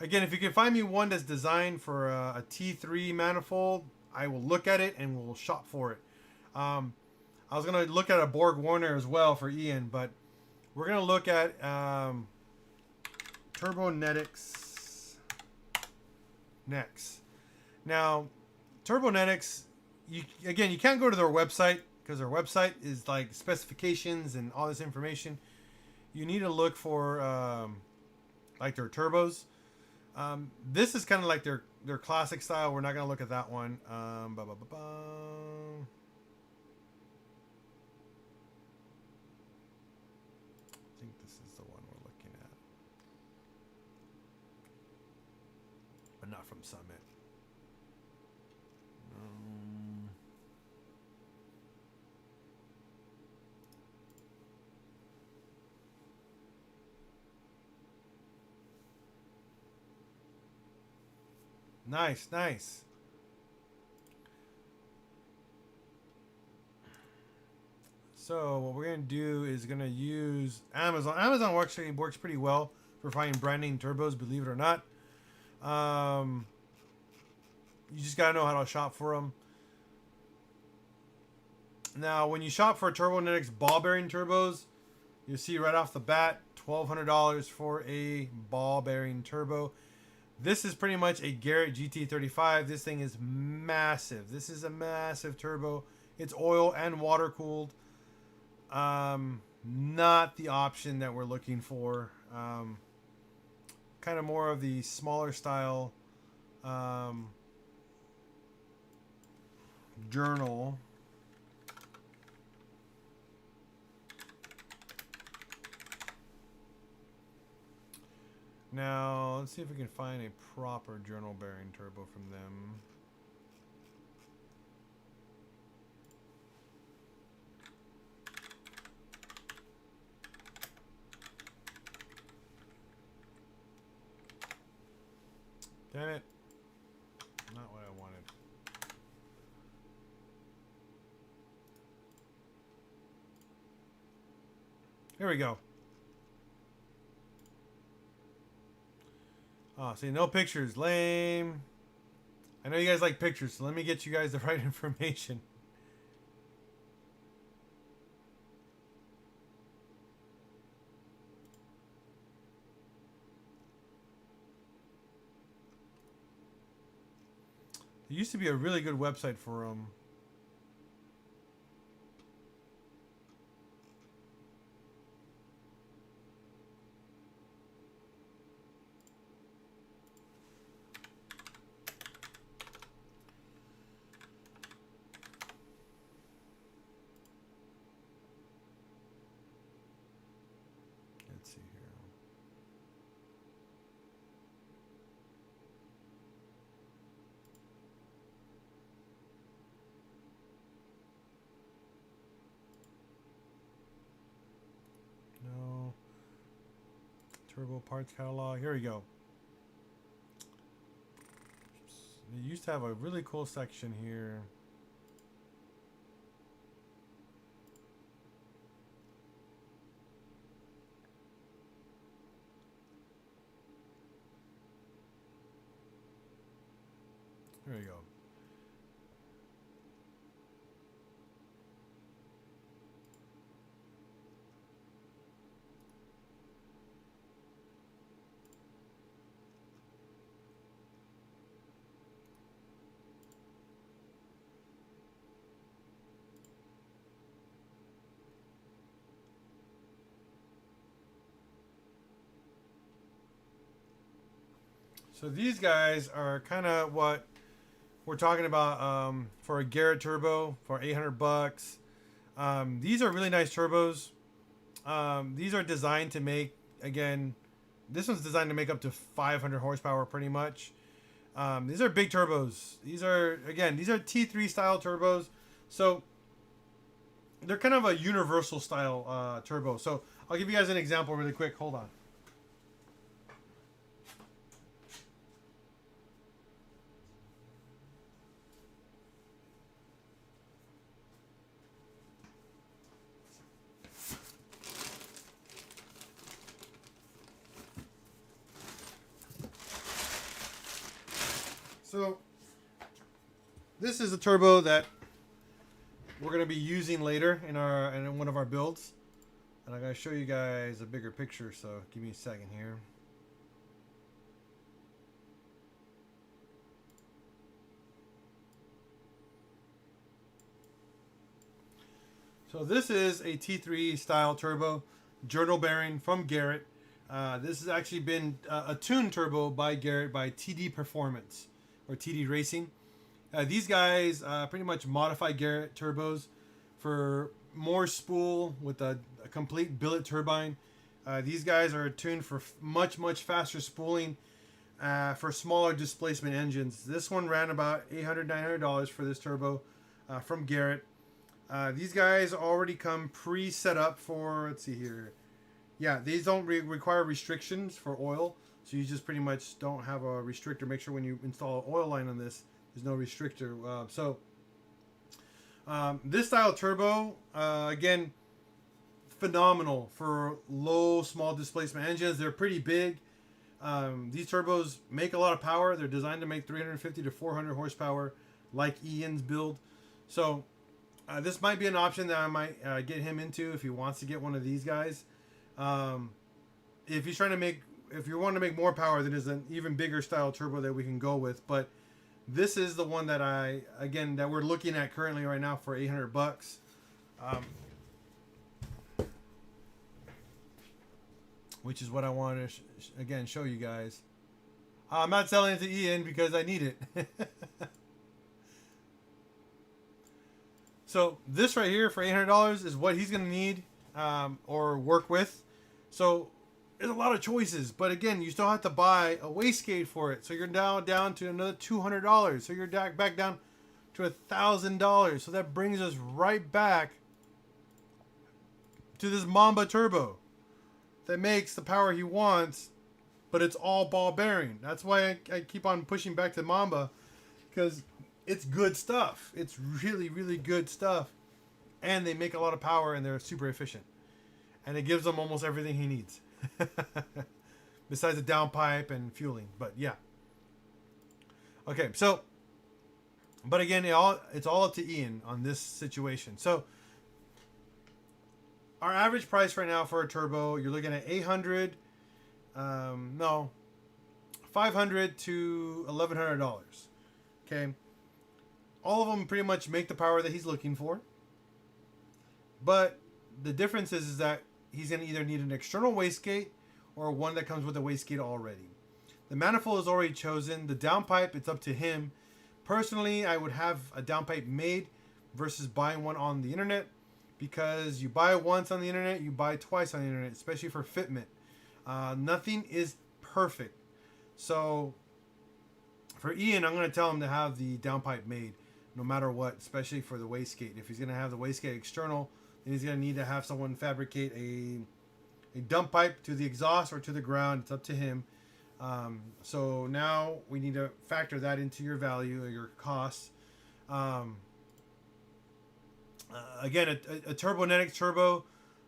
again, if you can find me one that's designed for a T3 manifold, I will look at it and we'll shop for it. I was going to look at a Borg Warner as well for Ian, but we're going to look at Turbonetics next. Now, Turbonetics, you can't go to their website because their website is like specifications and all this information. You need to look for like their turbos. This is kind of like their classic style. We're not going to look at that one. I think this is the one we're looking at, but not from Summit. Nice. So what we're gonna do is gonna use Amazon. Amazon actually works pretty well for finding brand name turbos, believe it or not. You just gotta know how to shop for them. Now, when you shop for Turbonetics ball bearing turbos, you see right off the bat $1,200 for a ball bearing turbo. This is pretty much a Garrett GT35. This thing is massive. This is a massive turbo. It's oil and water cooled. Not the option that we're looking for. Kind of more of the smaller style journal. Now, let's see if we can find a proper journal bearing turbo from them. Damn it. Not what I wanted. Here we go. Oh, see, no pictures. Lame. I know you guys like pictures, so let me get you guys the right information. There used to be a really good website for them. Let's see here. No. Turbo parts catalog. Here we go. They used to have a really cool section here. There you go. So these guys are kind of what we're talking about for a Garrett turbo for 800 bucks. These are really nice turbos. These are designed to make, again, this one's designed to make up to 500 horsepower pretty much. These are big turbos. These are T3 style turbos. So they're kind of a universal style turbo. So I'll give you guys an example really quick. Hold on. So this is a turbo that we're going to be using later in one of our builds, and I'm going to show you guys a bigger picture, so give me a second here. So this is a T3 style turbo journal bearing from Garrett. This has actually been a tuned turbo by Garrett by TD Performance or TD Racing. These guys pretty much modify Garrett turbos for more spool with a complete billet turbine. These guys are tuned for much faster spooling for smaller displacement engines. This one ran about $800, $900 for this turbo from Garrett. These guys already come pre-set up for, let's see here. Yeah, these don't require restrictions for oil. So you just pretty much don't have a restrictor. Make sure when you install an oil line on this, there's no restrictor. This style turbo, again, phenomenal for low, small displacement engines. They're pretty big. These turbos make a lot of power. They're designed to make 350 to 400 horsepower, like Ian's build. So this might be an option that I might get him into if he wants to get one of these guys. If he's trying to make, if you want to make more power, then there's an even bigger style turbo that we can go with. But this is the one that that we're looking at currently right now for 800 bucks. which is what I want to again show you guys. I'm not selling it to Ian because I need it. So this right here for $800 is what he's gonna need or work with. So there's a lot of choices, but again, you still have to buy a wastegate for it. So you're now down to another $200. So you're back down to $1,000. So that brings us right back to this Mamba Turbo that makes the power he wants, but it's all ball bearing. That's why I keep on pushing back to Mamba, because it's good stuff. It's really, really good stuff. And they make a lot of power and they're super efficient. And it gives him almost everything he needs. Besides the downpipe and fueling. But yeah. Okay, so, but again, it's all up to Ian on this situation. So, our average price right now for a turbo, you're looking at $500 to $1,100. Okay. All of them pretty much make the power that he's looking for. But the difference is that he's going to either need an external wastegate or one that comes with a wastegate already. The manifold is already chosen. The downpipe, it's up to him. Personally, I would have a downpipe made versus buying one on the internet, because you buy once on the internet, you buy twice on the internet, especially for fitment. Nothing is perfect. So for Ian, I'm going to tell him to have the downpipe made no matter what, especially for the wastegate. If he's going to have the wastegate external, then he's going to need to have someone fabricate a dump pipe to the exhaust or to the ground. It's up to him. So now we need to factor that into your value or your costs. Again, a Turbonetics turbo,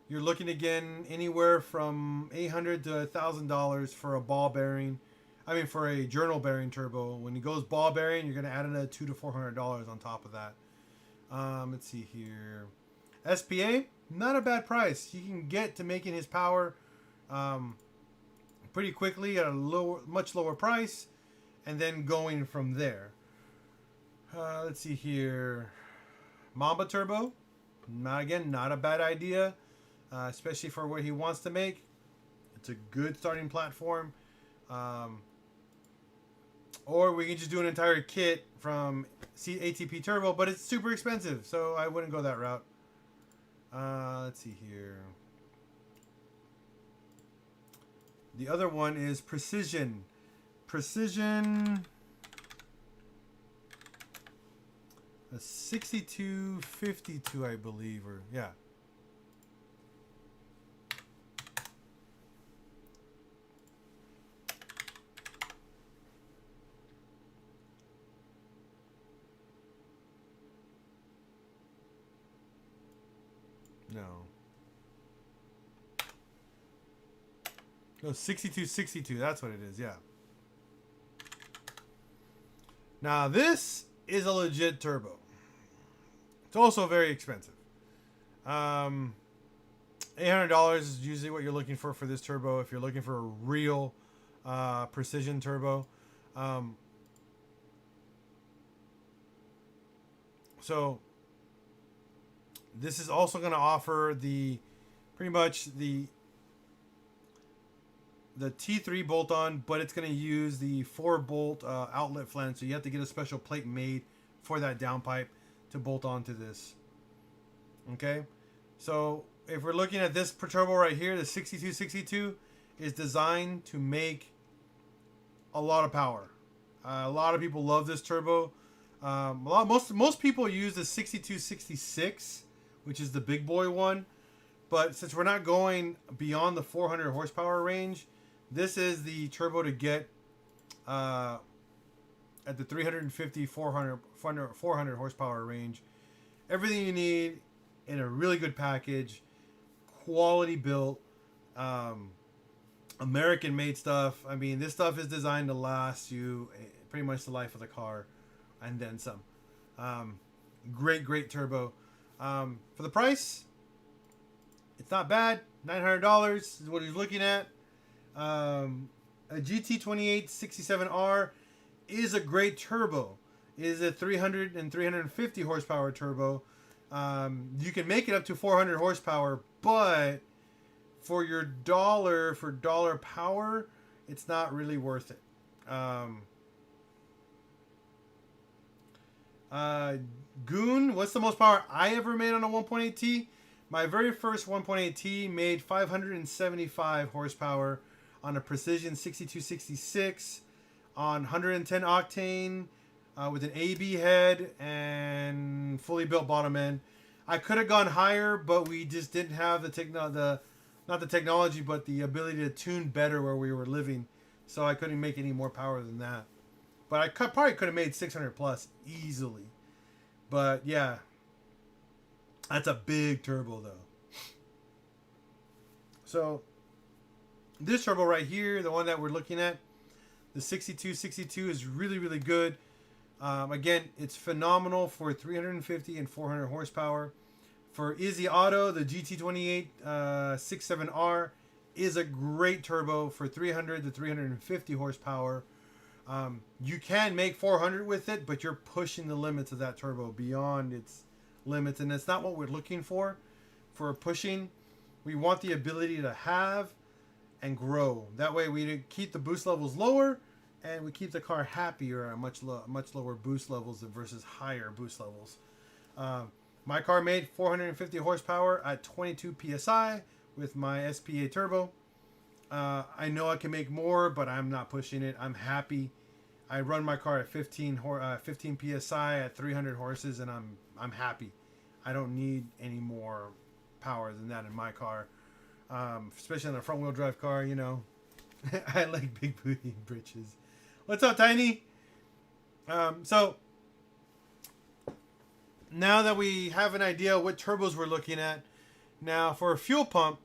you're looking again anywhere from $800 to $1,000 for a ball bearing. I mean, for a journal bearing turbo. When it goes ball bearing, you're going to add another $200 to $400 on top of that. Let's see here. SPA, not a bad price. You can get to making his power pretty quickly at a much lower price, and then going from there. Let's see here. Mamba Turbo, not a bad idea, especially for what he wants to make. It's a good starting platform. Or we can just do an entire kit from ATP Turbo, but it's super expensive, so I wouldn't go that route. Let's see here. The other one is Precision. A 6252, I believe, or yeah. No, 6262, that's what it is, yeah. Now, this is a legit turbo. It's also very expensive. $800 is usually what you're looking for this turbo if you're looking for a real precision turbo. So this is also going to offer pretty much the T3 bolt-on, but it's going to use the 4-bolt outlet flange, so you have to get a special plate made for that downpipe to bolt onto this. Okay, so if we're looking at this turbo right here, the 6262 is designed to make a lot of power. A lot of people love this turbo. Most people use the 6266, which is the big boy one, but since we're not going beyond the 400 horsepower range, this is the turbo to get at the 350, 400 horsepower range. Everything you need in a really good package, quality built, American made stuff. I mean, this stuff is designed to last you pretty much the life of the car and then some. Great turbo. For the price, it's not bad. $900 is what he's looking at. A GT2867R is a great turbo. It is a 300 and 350 horsepower turbo. You can make it up to 400 horsepower, but for your dollar, for dollar power, it's not really worth it. Goon, what's the most power I ever made on a 1.8T? My very first 1.8T made 575 horsepower on a Precision 6266 on 110 octane with an AB head and fully built bottom end. I could have gone higher, but we just didn't have not the technology, but the ability to tune better where we were living. So I couldn't make any more power than that. But I probably could have made 600 plus easily. But yeah, that's a big turbo though. So this turbo right here, the one that we're looking at, the 6262 is really, really good. Again, it's phenomenal for 350 and 400 horsepower. For Izzy Auto, the GT28 67R is a great turbo for 300 to 350 horsepower. You can make 400 with it, but you're pushing the limits of that turbo beyond its limits, and it's not what we're looking for. For pushing, we want the ability to have and grow. That way we keep the boost levels lower, and we keep the car happier at much lower boost levels versus higher boost levels. My car made 450 horsepower at 22 PSI with my SPA turbo. I know I can make more, but I'm not pushing it. I'm happy. I run my car at 15 PSI at 300 horses, and I'm happy. I don't need any more power than that in my car, especially on a front-wheel drive car. You know, I like big booty britches. What's up, Tiny? So now that we have an idea what turbos we're looking at, now for a fuel pump,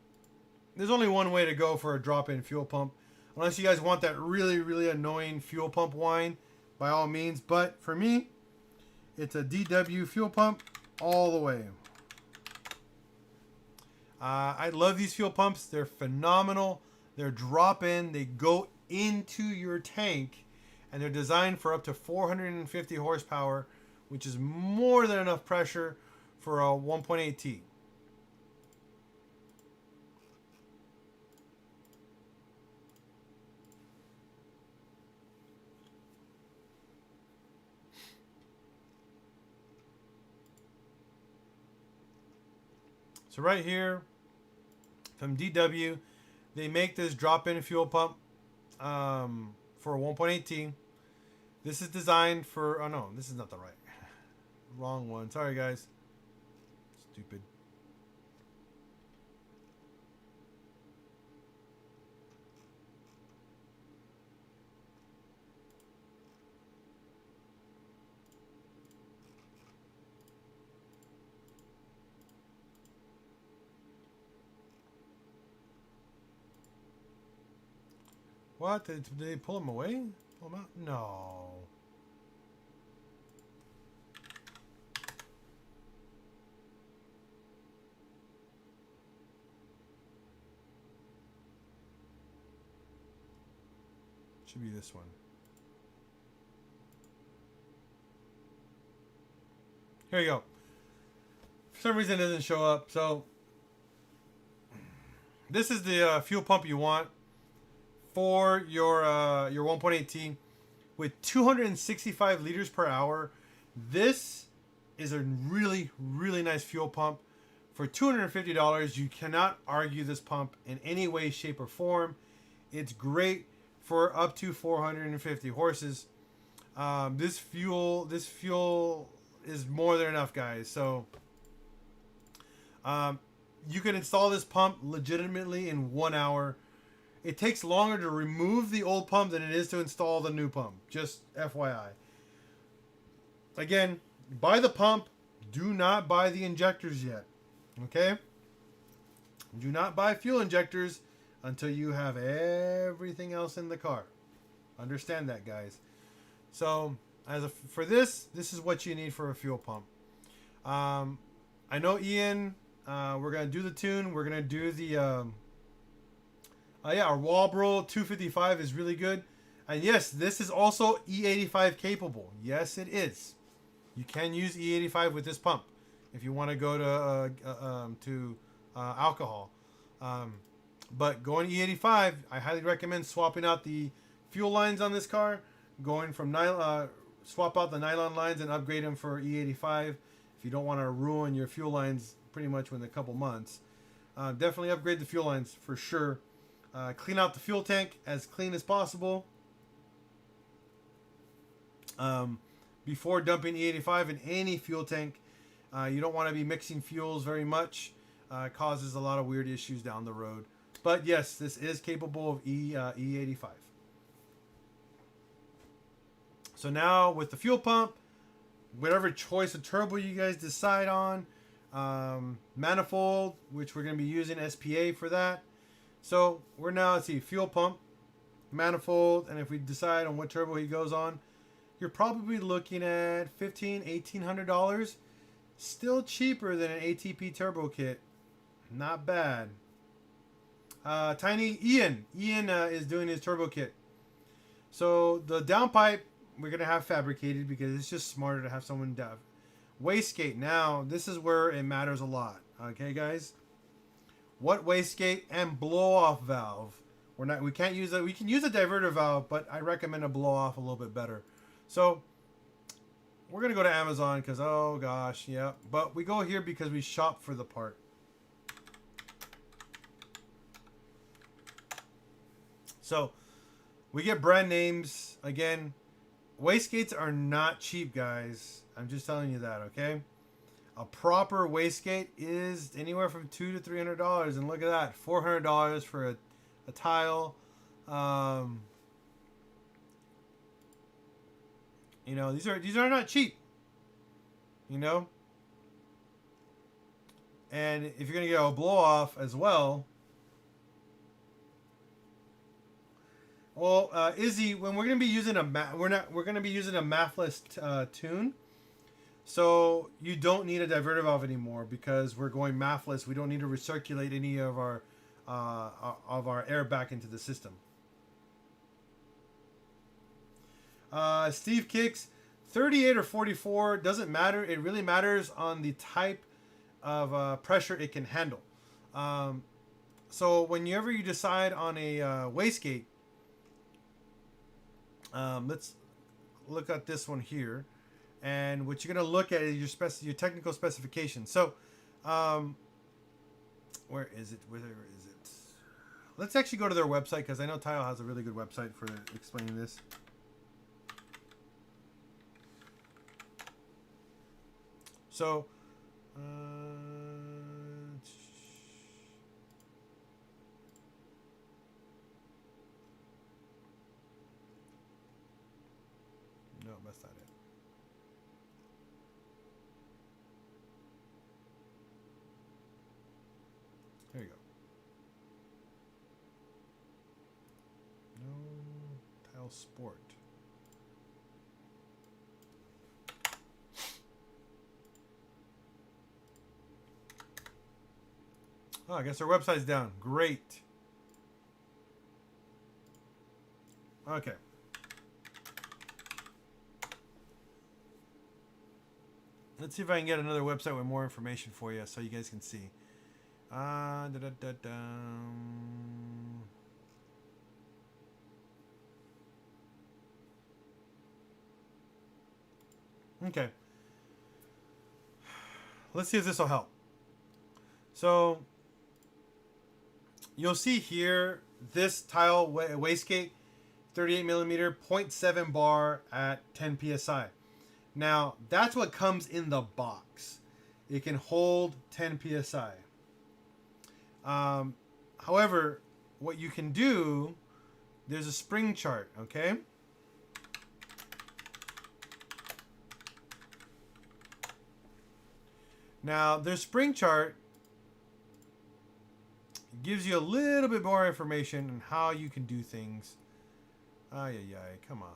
there's only one way to go for a drop-in fuel pump. Unless you guys want that really, really annoying fuel pump whine, by all means. But for me, it's a DW fuel pump all the way. I love these fuel pumps. They're phenomenal. They're drop-in. They go into your tank. And they're designed for up to 450 horsepower, which is more than enough pressure for a 1.8T. So right here, from DW, they make this drop-in fuel pump for a 1.8T. This is designed for, oh no, this is not the right, wrong one. Sorry guys, stupid. What? Did they pull him away? Pull him out? No. Should be this one. Here you go. For some reason it doesn't show up. So this is the fuel pump you want for your 1.8T with 265 liters per hour. This is a really, really nice fuel pump. For $250, you cannot argue this pump in any way, shape, or form. It's great for up to 450 horses. This fuel is more than enough, guys. So you can install this pump legitimately in 1 hour. It takes longer to remove the old pump than it is to install the new pump. Just FYI. Again, buy the pump. Do not buy the injectors yet. Okay? Do not buy fuel injectors until you have everything else in the car. Understand that, guys. So, for this is what you need for a fuel pump. I know Ian, we're going to do the tune. We're going to do the... yeah, our Walbro 255 is really good. And yes, this is also E85 capable. Yes, it is. You can use E85 with this pump if you want to go to alcohol. But going E85, I highly recommend swapping out the fuel lines on this car. Going from swap out the nylon lines and upgrade them for E85 if you don't want to ruin your fuel lines pretty much within a couple months. Definitely upgrade the fuel lines for sure. Clean out the fuel tank as clean as possible. Before dumping E85 in any fuel tank, you don't want to be mixing fuels very much. It causes a lot of weird issues down the road. But yes, this is capable of E85. So now with the fuel pump, whatever choice of turbo you guys decide on, manifold, which we're going to be using SPA for that. So we're now, let's see, fuel pump, manifold, and if we decide on what turbo he goes on, you're probably looking at $1,800. Still cheaper than an ATP Turbo kit. Not bad. Tiny Ian is doing his turbo kit. So the downpipe we're gonna have fabricated because it's just smarter to have someone do. Wastegate. Now this is where it matters a lot. Okay, guys. What wastegate and blow off valve? We can't use it. We can use a diverter valve, but I recommend a blow off a little bit better. So we're gonna go to Amazon because oh gosh, yeah. But we go here because we shop for the part. So we get brand names again. Wastegates are not cheap, guys. I'm just telling you that, okay? A proper wastegate is anywhere from $200 to $300, and look at that, $400 for a tile. You know, these are not cheap. You know, and if you're gonna get a blow off as well. Well, Izzy, when we're gonna be using we're gonna be using a mathless tune, so you don't need a diverter valve anymore because we're going mathless. We don't need to recirculate any of our air back into the system. Steve Kicks, 38 or 44 doesn't matter. It really matters on the type of pressure it can handle. So whenever you decide on a wastegate. Let's look at this one here, and what you're going to look at is your technical specification. So, where is it? Where is it? Let's actually go to their website because I know Tile has a really good website for explaining this. So, no, that's not it. There you go. No, Tile Sport. Oh, I guess our website's down. Great. Okay. Let's see if I can get another website with more information for you so you guys can see. Okay. Let's see if this will help. So, you'll see here this tile wastegate, 38 millimeter, 0.7 bar at 10 psi. Now, that's what comes in the box. It can hold 10 psi. However, what you can do, there's a spring chart, okay? Now, their spring chart gives you a little bit more information on how you can do things. Ay, come on.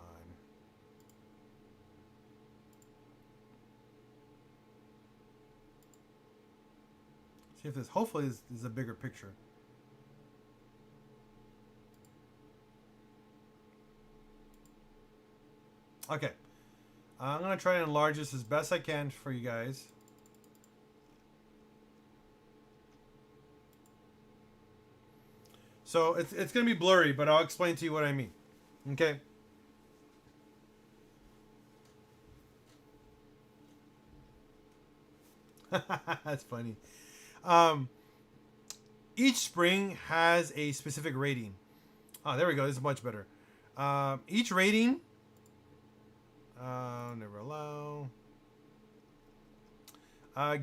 See if this, hopefully this is a bigger picture. Okay. I'm going to try to enlarge this as best I can for you guys. So it's going to be blurry, but I'll explain to you what I mean. Okay. That's funny. Um, each spring has a specific rating. Oh, there we go. This is much better. Each rating, never allow,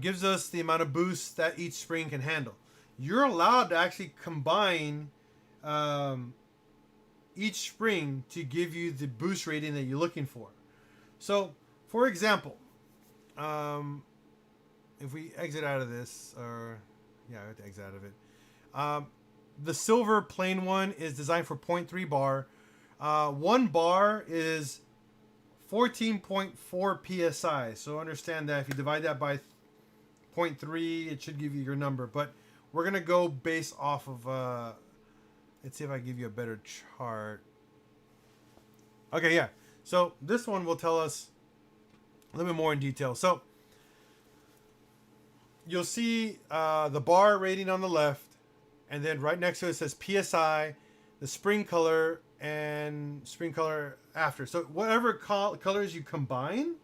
gives us the amount of boost that each spring can handle. You're allowed to actually combine each spring to give you the boost rating that you're looking for. So, for example, if we exit out of this, or yeah, I have to exit out of it. The silver plain one is designed for 0.3 bar. 1 bar is 14.4 psi. So understand that if you divide that by 0.3, it should give you your number. But we're gonna go based off of. Let's see if I give you a better chart. Okay, yeah. So this one will tell us a little bit more in detail. So you'll see the bar rating on the left, and then right next to it says PSI, the spring color, and spring color after. So whatever colors you combine,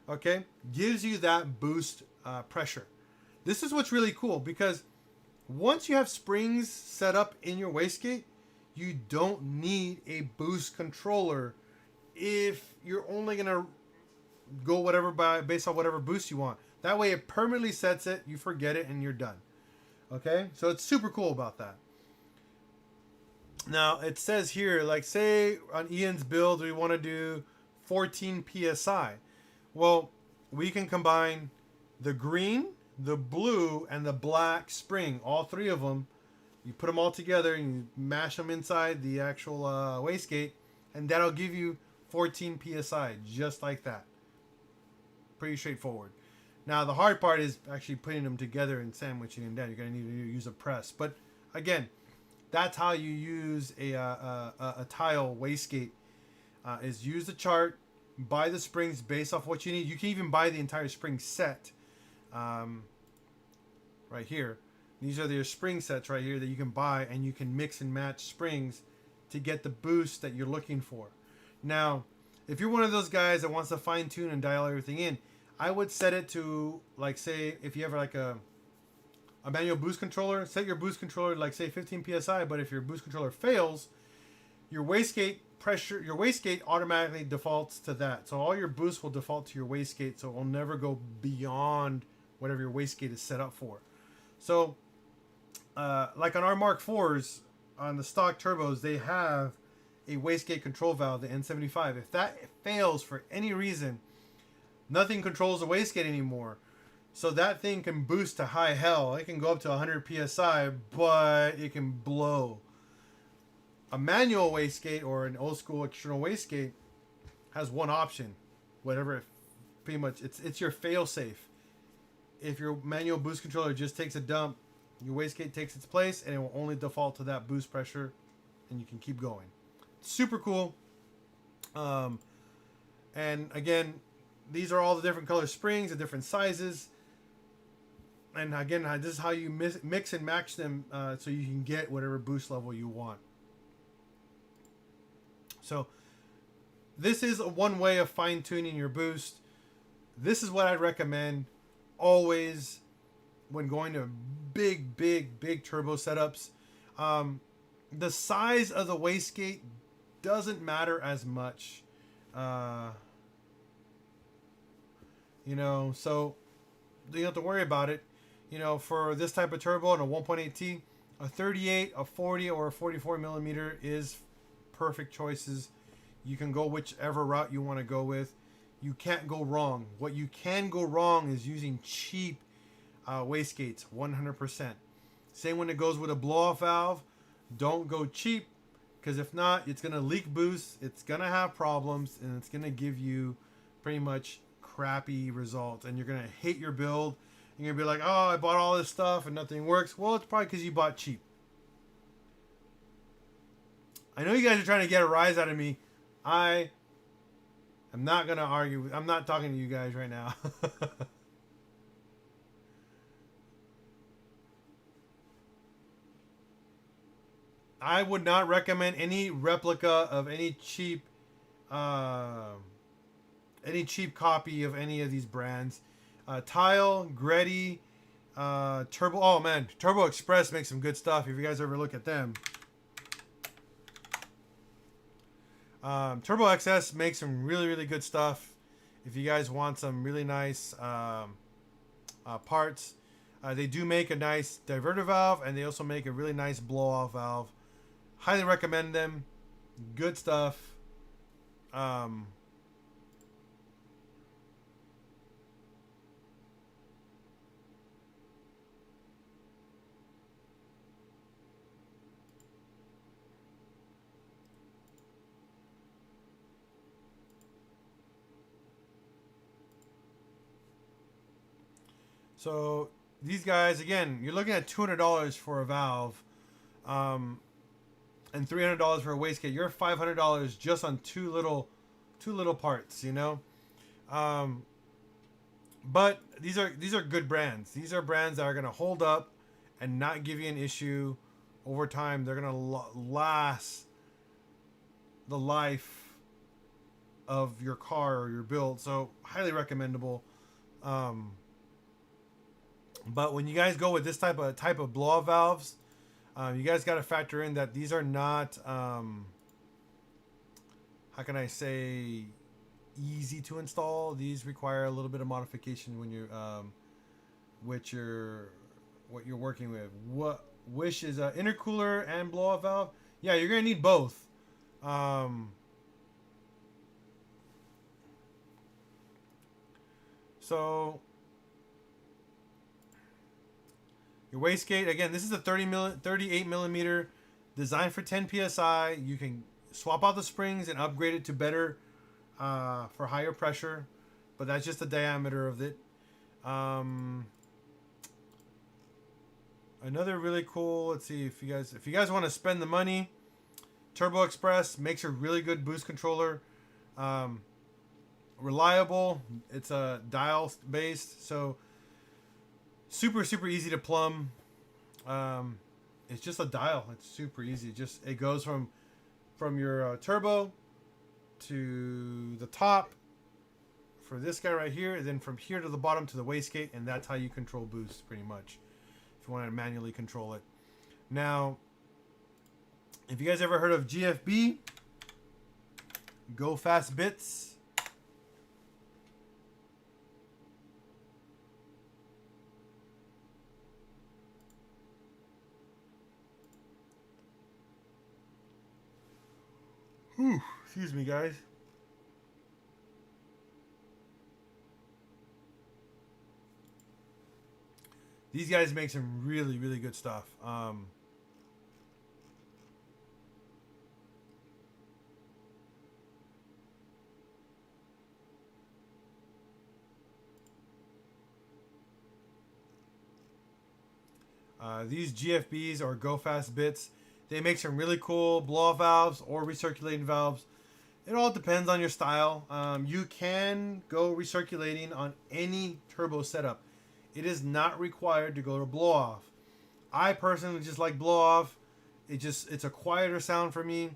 okay, gives you that boost pressure. This is what's really cool, because once you have springs set up in your wastegate, you don't need a boost controller if you're only gonna go whatever based on whatever boost you want. That way it permanently sets it, you forget it, and you're done. Okay, so it's super cool about that. Now it says here, like say on Ian's build we want to do 14 psi. Well, we can combine the green, the blue, and the black spring, all three of them. You put them all together and you mash them inside the actual wastegate, and that'll give you 14 psi, just like that. Pretty straightforward. Now the hard part is actually putting them together and sandwiching them down. You're going to need to use a press. But again, that's how you use a tile wastegate. Is use the chart, buy the springs based off what you need. You can even buy the entire spring set. Right here. These are their spring sets right here that you can buy, and you can mix and match springs to get the boost that you're looking for. Now, if you're one of those guys that wants to fine tune and dial everything in, I would set it to, like, say, if you have like a manual boost controller, set your boost controller like say 15 psi. But if your boost controller fails, your wastegate pressure, your wastegate automatically defaults to that. So all your boosts will default to your wastegate, so it will never go beyond whatever your wastegate is set up for. So, like on our Mark IVs, on the stock turbos, they have a wastegate control valve, the N75. If that fails for any reason, nothing controls the wastegate anymore. So that thing can boost to high hell. It can go up to 100 psi, but it can blow. A manual wastegate or an old school external wastegate has one option. Whatever, pretty much, it's your fail safe. If your manual boost controller just takes a dump, your wastegate takes its place, and it will only default to that boost pressure, and you can keep going. Super cool. And again, these are all the different color springs, the different sizes. And again, this is how you mix and match them so you can get whatever boost level you want. So this is one way of fine-tuning your boost. This is what I'd recommend always when going to big turbo setups. The size of the wastegate doesn't matter as much. You know, so you don't have to worry about it. You know, for this type of turbo and a 1.8T, a 38, a 40, or a 44 millimeter is perfect choices. You can go whichever route you want to go with. You can't go wrong. What you can go wrong is using cheap wastegates, 100%. Same when it goes with a blow-off valve. Don't go cheap, because if not, it's going to leak boost. It's going to have problems, and it's going to give you pretty much crappy results. And you're going to hate your build. And you're going to be like, oh, I bought all this stuff and nothing works. Well, it's probably because you bought cheap. I know you guys are trying to get a rise out of me. I am not going to argue. I'm not talking to you guys right now. I would not recommend any replica of any cheap copy of any of these brands. Tile, Gretty, Turbo. Oh man, Turbo Express makes some good stuff. If you guys ever look at them, Turbo XS makes some really good stuff. If you guys want some really nice parts, they do make a nice diverter valve, and they also make a really nice blow-off valve. Highly recommend them. Good stuff. So these guys, again, you're looking at $200 for a valve, and $300 for a wastegate. You're $500 just on two little parts, you know. But these are good brands. These are brands that are gonna hold up and not give you an issue over time. They're gonna last the life of your car or your build. So highly recommendable. But when you guys go with this type of blow-off valves, you guys got to factor in that these are not, how can I say, easy to install. These require a little bit of modification when you're, what you're working with. Which is an intercooler and blow-off valve. Yeah, you're gonna need both. So your wastegate, again, this is a 38 millimeter, designed for 10 psi. You can swap out the springs and upgrade it to better, for higher pressure, but that's just the diameter of it. Another really cool, let's see, if you guys want to spend the money, Turbo Express makes a really good boost controller. Reliable. It's a dial based, so super easy to plumb. It's just a dial. It's super easy. It goes from your turbo to the top for this guy right here, and then from here to the bottom to the wastegate, and that's how you control boost pretty much, if you want to manually control it. Now, if you guys ever heard of GFB, Go Fast Bits. Excuse me, guys. These guys make some really good stuff. These GFBs or Go Fast Bits, they make some really cool blow-off valves or recirculating valves. It all depends on your style. You can go recirculating on any turbo setup. It is not required to go to blow-off. I personally just like blow-off. It's a quieter sound for me.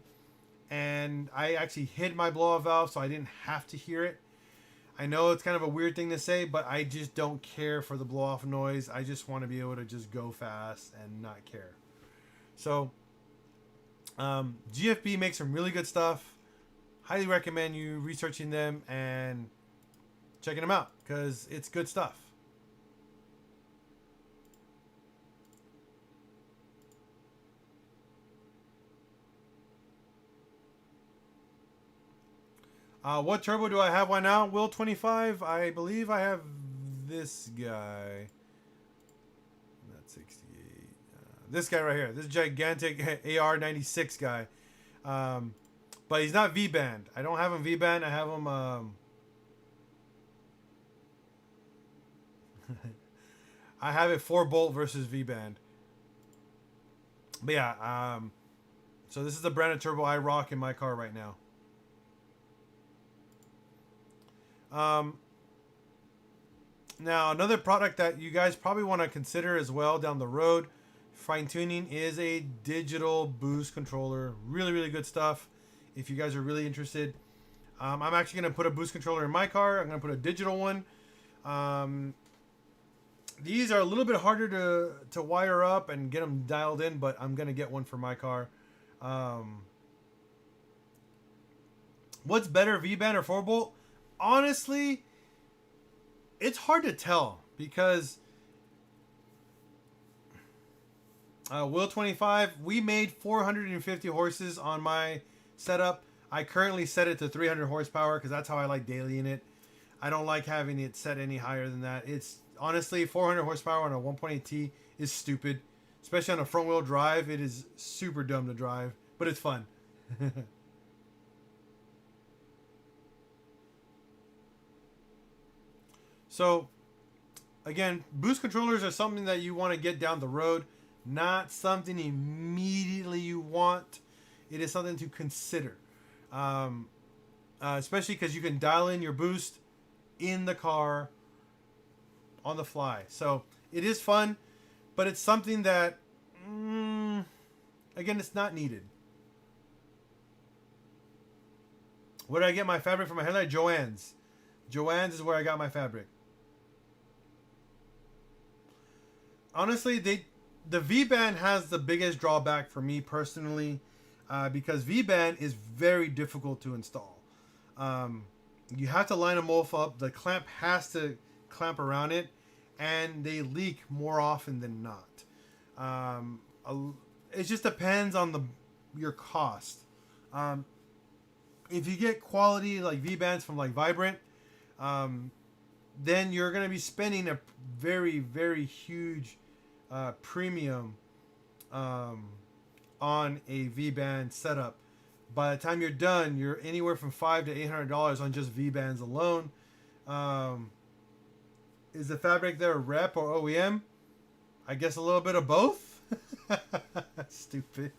And I actually hid my blow-off valve so I didn't have to hear it. I know it's kind of a weird thing to say, but I just don't care for the blow-off noise. I just want to be able to just go fast and not care. So, GFB makes some really good stuff. Highly recommend you researching them and checking them out, because it's good stuff. What turbo do I have right now? Will 25. I believe I have this guy. Not 68. This guy right here. This gigantic AR96 guy. But he's not V-band. I don't have him V-band. I have him... I have it 4-bolt versus V-band. But yeah, so this is the brand of turbo I rock in my car right now. Now, another product that you guys probably want to consider as well down the road, Fine Tuning is a digital boost controller. Really, really good stuff. If you guys are really interested, I'm actually going to put a boost controller in my car. I'm going to put a digital one. These are a little bit harder to wire up and get them dialed in, but I'm going to get one for my car. What's better, V-band or 4-bolt? Honestly, it's hard to tell because Will 25, we made 450 horses on my setup. I currently set it to 300 horsepower because that's how I like dailying it. I don't like having it set any higher than that. It's honestly 400 horsepower on a 1.8T is stupid, especially on a front wheel drive. It is super dumb to drive, but it's fun. So, again, boost controllers are something that you want to get down the road, not something immediately you want. It is something to consider, especially because you can dial in your boost in the car on the fly. So, it is fun, but it's something that, again, it's not needed. Where did I get my fabric for my headlight? Joann's. Joann's is where I got my fabric. Honestly, the V-band has the biggest drawback for me personally, because V-band is very difficult to install. You have to line them both up. The clamp has to clamp around it, and they leak more often than not. It just depends on your cost. If you get quality like V-bands from like Vibrant, then you're going to be spending a very, very huge premium on a V-band setup. By the time you're done, you're anywhere from $500 to $800 on just V-bands alone. Is the fabric there rep or OEM? I guess a little bit of both. Stupid.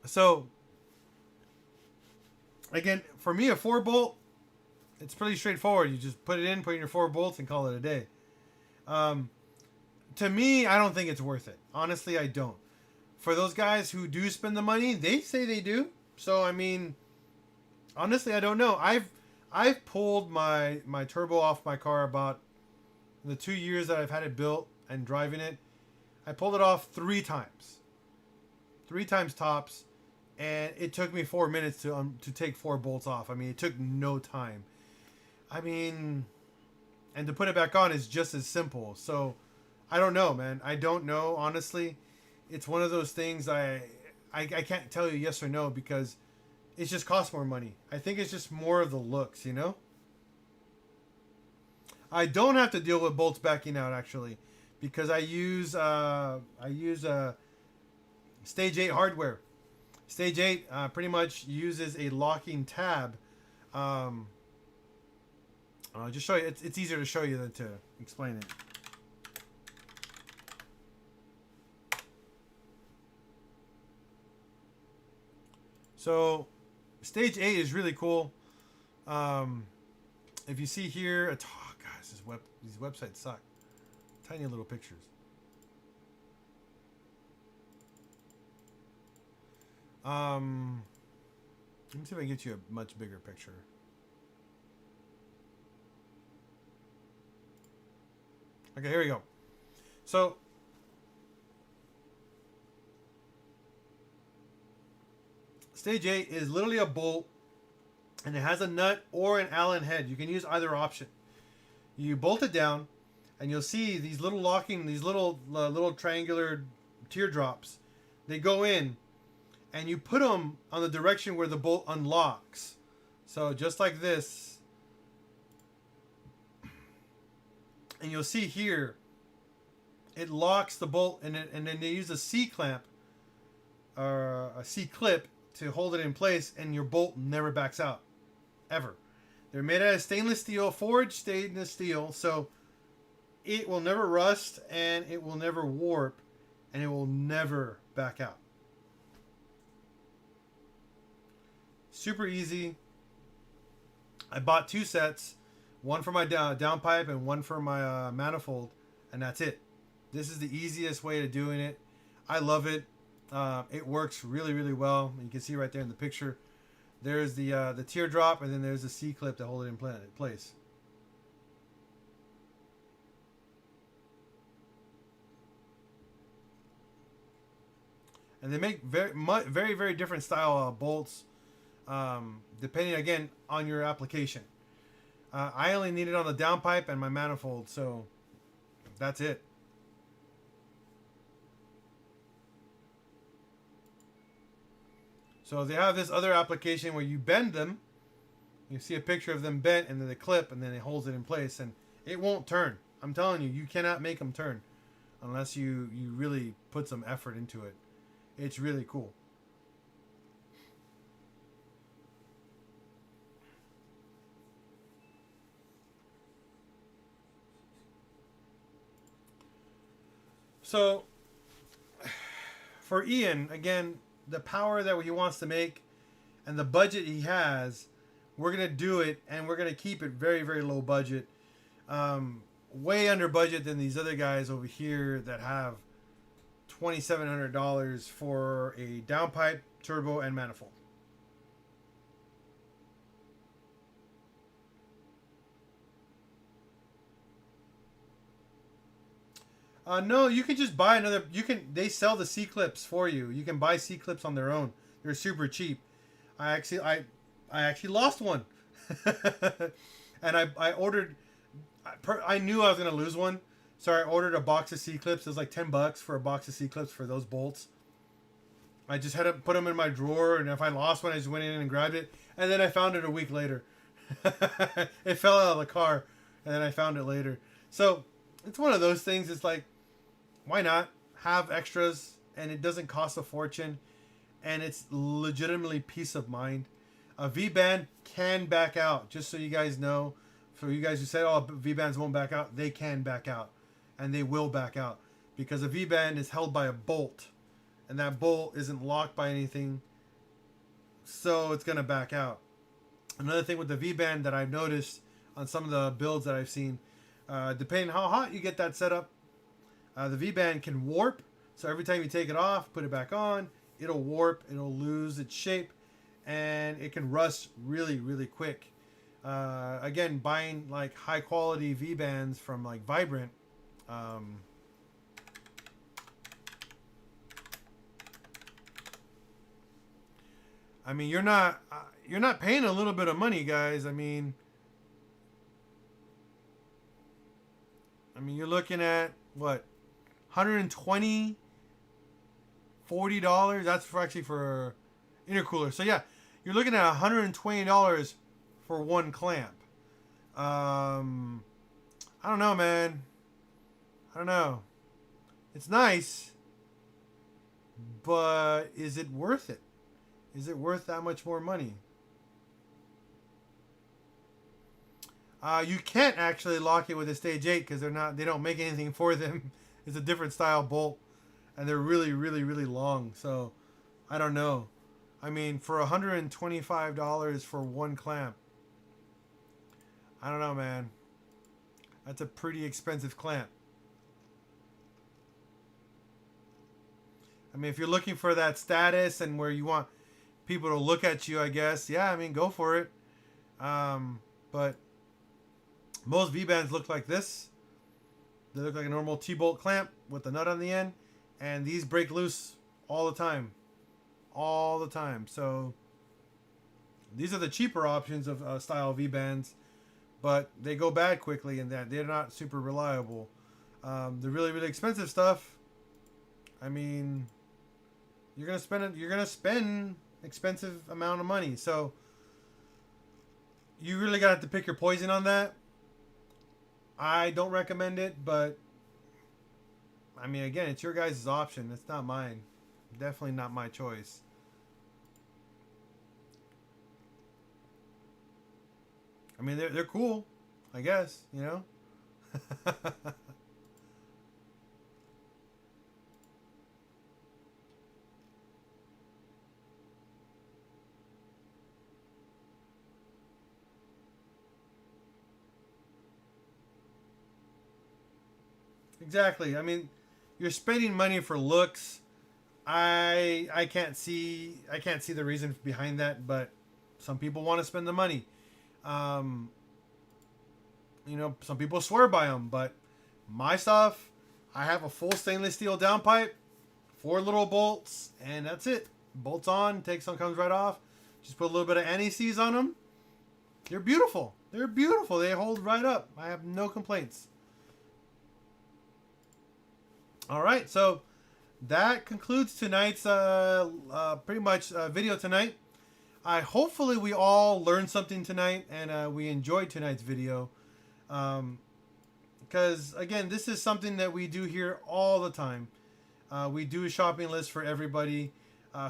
So again, for me, a 4-bolt, it's pretty straightforward. You just put it in, put in your 4 bolts, and call it a day. To me, I don't think it's worth it. Honestly, I don't. For those guys who do spend the money, they say they do. So, I mean, honestly, I don't know. I've pulled my turbo off my car about the 2 years that I've had it built and driving it. I pulled it off 3 times. 3 times tops. And it took me 4 minutes to take 4 bolts off. I mean, it took no time. I mean, and to put it back on is just as simple. So, I don't know, man. I don't know, honestly. It's one of those things I can't tell you yes or no because it just costs more money. I think it's just more of the looks, you know? I don't have to deal with bolts backing out, actually, because I use Stage 8 hardware. Stage 8 pretty much uses a locking tab. I'll just show you. It's easier to show you than to explain it. So, Stage 8 is really cool. If you see here, oh guys, these websites suck. Tiny little pictures. Let me see if I can get you a much bigger picture. Okay, here we go. So, Stage 8 is literally a bolt, and it has a nut or an Allen head. You can use either option. You bolt it down, and you'll see these little little triangular teardrops. They go in, and you put them on the direction where the bolt unlocks. So just like this. And you'll see here, it locks the bolt, and then they use a C-clamp or a C-clip to hold it in place, and your bolt never backs out, ever. They're made out of stainless steel, forged stainless steel, so it will never rust, and it will never warp, and it will never back out. Super easy. I bought 2 sets, one for my downpipe and one for my manifold, and that's it. This is the easiest way to doing it. I love it. It works really, really well. You can see right there in the picture. There's the teardrop, and then there's the C-clip to hold it in place. And they make very, very different style bolts, depending again on your application. I only need it on the downpipe and my manifold, so that's it. So they have this other application where you bend them. You see a picture of them bent, and then they clip, and then it holds it in place, and it won't turn. I'm telling you, you cannot make them turn unless you really put some effort into it. It's really cool. So for Ian, again, the power that he wants to make and the budget he has, we're going to do it, and we're going to keep it very, very low budget. Way under budget than these other guys over here that have $2,700 for a downpipe, turbo, and manifold. No, you can just buy another. They sell the C clips for you. You can buy C clips on their own. They're super cheap. I actually lost one, and I ordered. I knew I was gonna lose one, so I ordered a box of C clips. It was like $10 for a box of C clips for those bolts. I just had to put them in my drawer, and if I lost one, I just went in and grabbed it, and then I found it a week later. It fell out of the car, and then I found it later. So it's one of those things. It's like, why not have extras, and it doesn't cost a fortune, and it's legitimately peace of mind. A V-band can back out, just so you guys know. For you guys who said, oh, V-bands won't back out, they can back out, and they will back out, because a V-band is held by a bolt, and that bolt isn't locked by anything, so it's going to back out. Another thing with the V-band that I've noticed on some of the builds that I've seen, depending on how hot you get that set up, the V-band can warp. So every time you take it off, put it back on, it'll warp, it'll lose its shape, and it can rust really, really quick. Again, buying like high quality V-bands from like Vibrant, I mean, you're not paying a little bit of money, guys. I mean, you're looking at what, $120, $40. That's for intercooler. So yeah, you're looking at $120 for one clamp. I don't know, man. I don't know. It's nice, but is it worth it? Is it worth that much more money? You can't actually lock it with a stage 8 because they don't make anything for them. It's a different style bolt, and they're really, really, really long. So I don't know. I mean, for $125 for one clamp, I don't know, man. That's a pretty expensive clamp. I mean, if you're looking for that status and where you want people to look at you, I guess, yeah, I mean, go for it. But most V-bands look like this. They look like a normal T-bolt clamp with the nut on the end, and these break loose all the time. All the time. So these are the cheaper options of style V-bands, but they go bad quickly, and that they're not super reliable. The really, really expensive stuff, I mean, you're gonna spend expensive amount of money. So you really got to pick your poison on that. I don't recommend it, but I mean, again, it's your guys' option. It's not mine. Definitely not my choice. I mean, they're cool, I guess, you know. exactly. I mean, you're spending money for looks. I can't see the reason behind that, but some people want to spend the money. Um, you know, some people swear by them, but my stuff, I have a full stainless steel downpipe, 4 little bolts, and that's it. Bolts on, takes on, comes right off. Just put a little bit of anti-seize on them. They're beautiful. They're beautiful. They hold right up. I have no complaints. All right, so that concludes tonight's pretty much video tonight. Hopefully we all learned something tonight and we enjoyed tonight's video. Because again, this is something that we do here all the time. We do a shopping list for everybody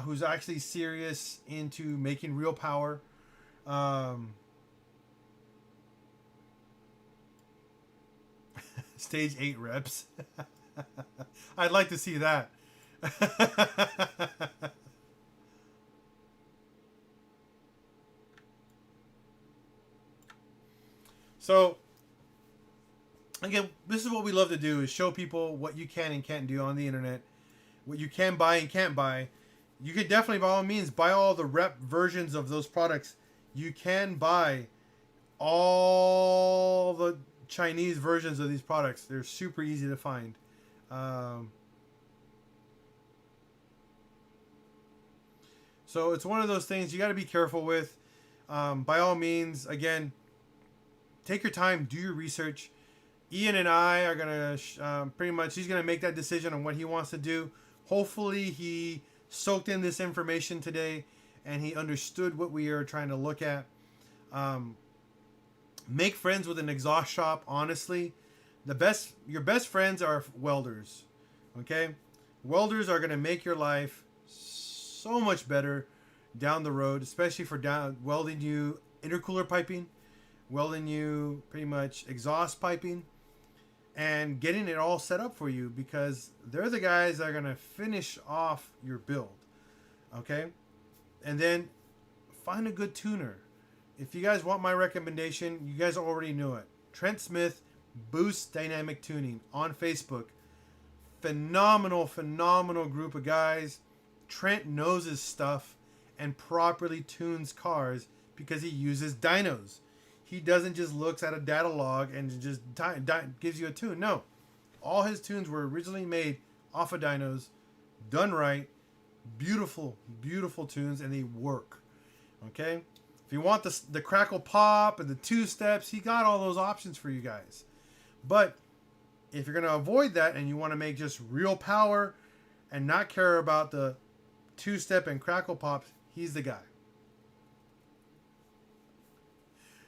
who's actually serious into making real power. Stage 8 reps. I'd like to see that. So, again, this is what we love to do, is show people what you can and can't do on the internet. What you can buy and can't buy. You can definitely, by all means, buy all the rep versions of those products. You can buy all the Chinese versions of these products. They're super easy to find. So it's one of those things you got to be careful with. By all means, again, take your time, do your research. Ian and I are going to pretty much, he's going to make that decision on what he wants to do. Hopefully he soaked in this information today and he understood what we are trying to look at. Make friends with an exhaust shop, honestly. Your best friends are welders, okay? Welders are going to make your life so much better down the road, especially for welding you intercooler piping, welding you pretty much exhaust piping, and getting it all set up for you, because they're the guys that are going to finish off your build, okay? And then find a good tuner. If you guys want my recommendation, you guys already know it. Trent Smith, Boost Dynamic Tuning on Facebook. Phenomenal group of guys. Trent knows his stuff and properly tunes cars because he uses dynos. He doesn't just looks at a data log and just gives you a tune. No. All his tunes were originally made off of dynos, done right, beautiful tunes, and they work. Okay? If you want the crackle pop and the 2 steps, he got all those options for you guys. But if you're going to avoid that and you want to make just real power and not care about the 2-step and crackle pops, he's the guy.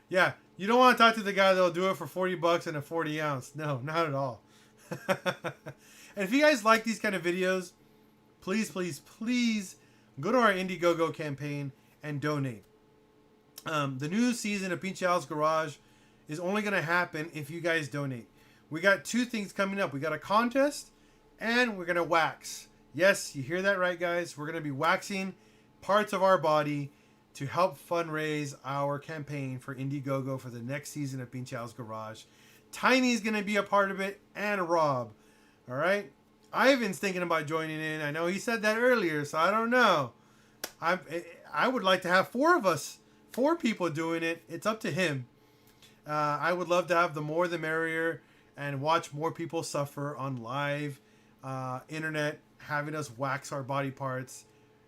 Yeah, you don't want to talk to the guy that'll do it for $40 and a 40 ounce. No, not at all. And if you guys like these kind of videos, please go to our Indiegogo campaign and donate. The new season of PincheAls Garage is only going to happen if you guys donate. We got 2 things coming up. We got a contest and we're going to wax. Yes, you hear that right, guys. We're going to be waxing parts of our body to help fundraise our campaign for Indiegogo for the next season of PincheAls Garage. Tiny's going to be a part of it, and Rob. All right? Ivan's thinking about joining in. I know he said that earlier, so I don't know. I would like to have 4 of us, 4 people doing it. It's up to him. I would love to have the more the merrier and watch more people suffer on live internet, having us wax our body parts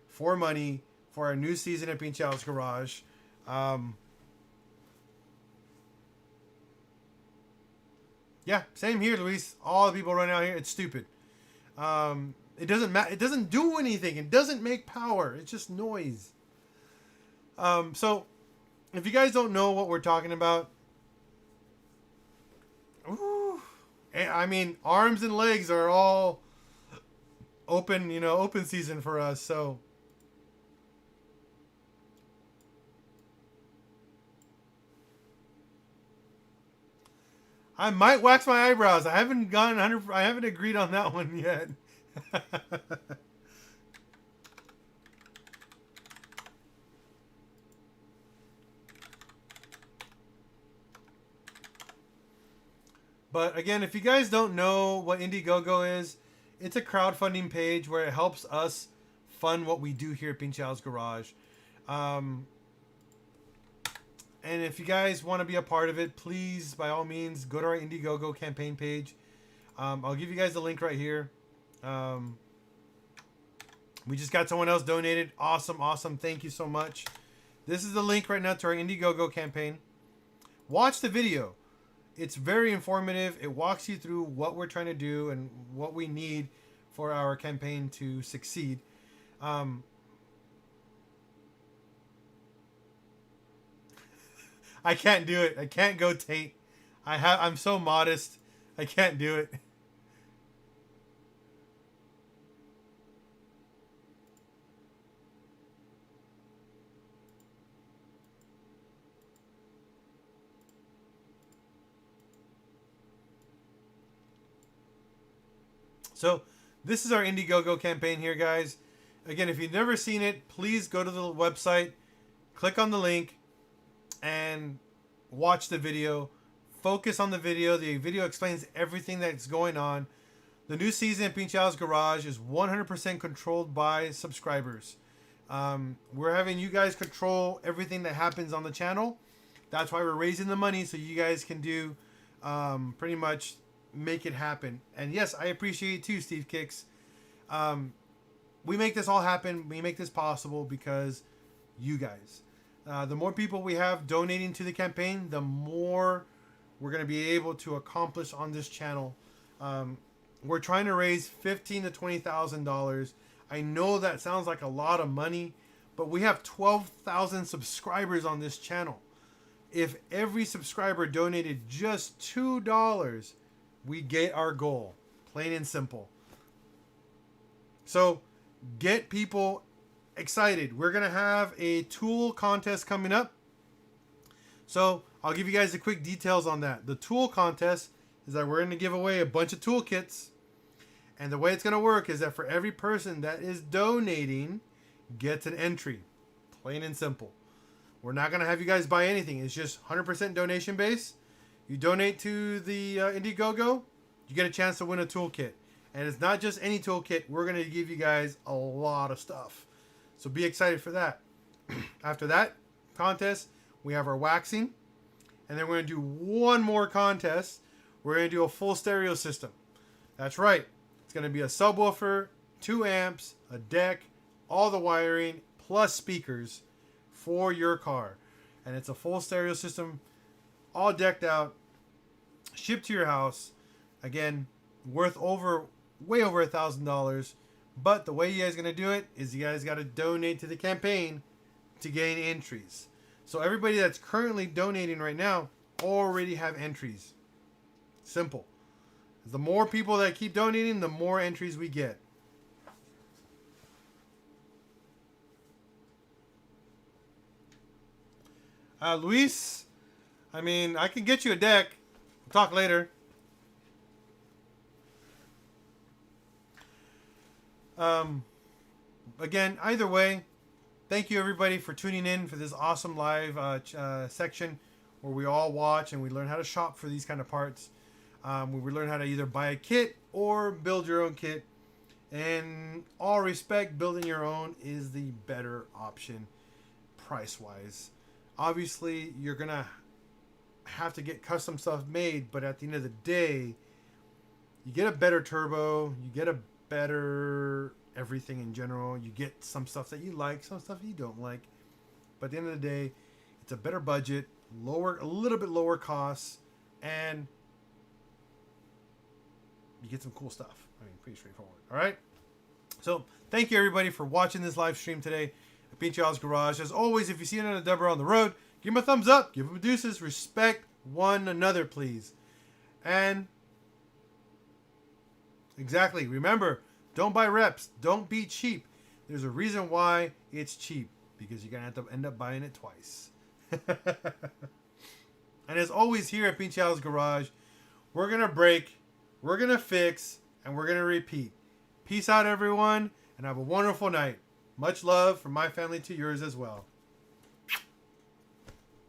for money for our new season at PincheAls Garage. Yeah, same here, Luis. All the people running out here, it's stupid. It doesn't matter. It doesn't do anything. It doesn't make power. It's just noise. So, if you guys don't know what we're talking about, I mean, arms and legs are all open, open season for us. So, I might wax my eyebrows. I haven't agreed on that one yet. But again, if you guys don't know what Indiegogo is, it's a crowdfunding page where it helps us fund what we do here at PincheAls Garage. And if you guys want to be a part of it, please, by all means, go to our Indiegogo campaign page. I'll give you guys the link right here. We just got someone else donated. Awesome, awesome. Thank you so much. This is the link right now to our Indiegogo campaign. Watch the video. It's very informative. It walks you through what we're trying to do and what we need for our campaign to succeed. I can't do it. I can't go Tate. I'm so modest. I can't do it. So this is our Indiegogo campaign here, guys. Again, if you've never seen it, please go to the website, click on the link, and watch the video. Focus on the video. The video explains everything that's going on. The new season of PincheAls Garage is 100% controlled by subscribers. We're having you guys control everything that happens on the channel. That's why we're raising the money so you guys can do pretty much make it happen. And yes, I appreciate it too, Steve Kicks. We make this all happen. We make this possible because you guys. The more people we have donating to the campaign, the more we're going to be able to accomplish on this channel. We're trying to raise $15,000 to $20,000. I know that sounds like a lot of money, but we have 12,000 subscribers on this channel. If every subscriber donated just $2, we get our goal. Plain and simple. So get people excited. We're going to have a tool contest coming up. So I'll give you guys the quick details on that. The tool contest is that we're going to give away a bunch of toolkits. And the way it's going to work is that for every person that is donating gets an entry. Plain and simple. We're not going to have you guys buy anything. It's just 100% donation base. You donate to the Indiegogo, you get a chance to win a toolkit. And it's not just any toolkit. We're going to give you guys a lot of stuff. So be excited for that. After that contest, we have our waxing. And then we're going to do one more contest. We're going to do a full stereo system. That's right. It's going to be a subwoofer, 2 amps, a deck, all the wiring, plus speakers for your car. And it's a full stereo system, all decked out, shipped to your house. Again, worth way over $1,000. But the way you guys are going to do it is you guys got to donate to the campaign to gain entries. So everybody that's currently donating right now already have entries. Simple. The more people that keep donating, the more entries we get. Luis, I mean, I can get you a deck. We'll talk later. Again, either way, thank you everybody for tuning in for this awesome live section where we all watch and we learn how to shop for these kind of parts. Where we learn how to either buy a kit or build your own kit. And all respect, building your own is the better option price-wise. Obviously, you're going to have to get custom stuff made, but at the end of the day, you get a better turbo, you get a better everything in general. You get some stuff that you like, some stuff you don't like. But at the end of the day, it's a better budget, a little bit lower costs, and you get some cool stuff. I mean, pretty straightforward. All right. So thank you everybody for watching this live stream today at PincheAls Garage. As always, if you see another dubber on the road, give him a thumbs up, give him a deuces, respect one another, please. And exactly, remember, don't buy reps. Don't be cheap. There's a reason why it's cheap, because you're going to have to end up buying it twice. And as always here at PincheAls Garage, we're going to break, we're going to fix, and we're going to repeat. Peace out, everyone, and have a wonderful night. Much love from my family to yours as well.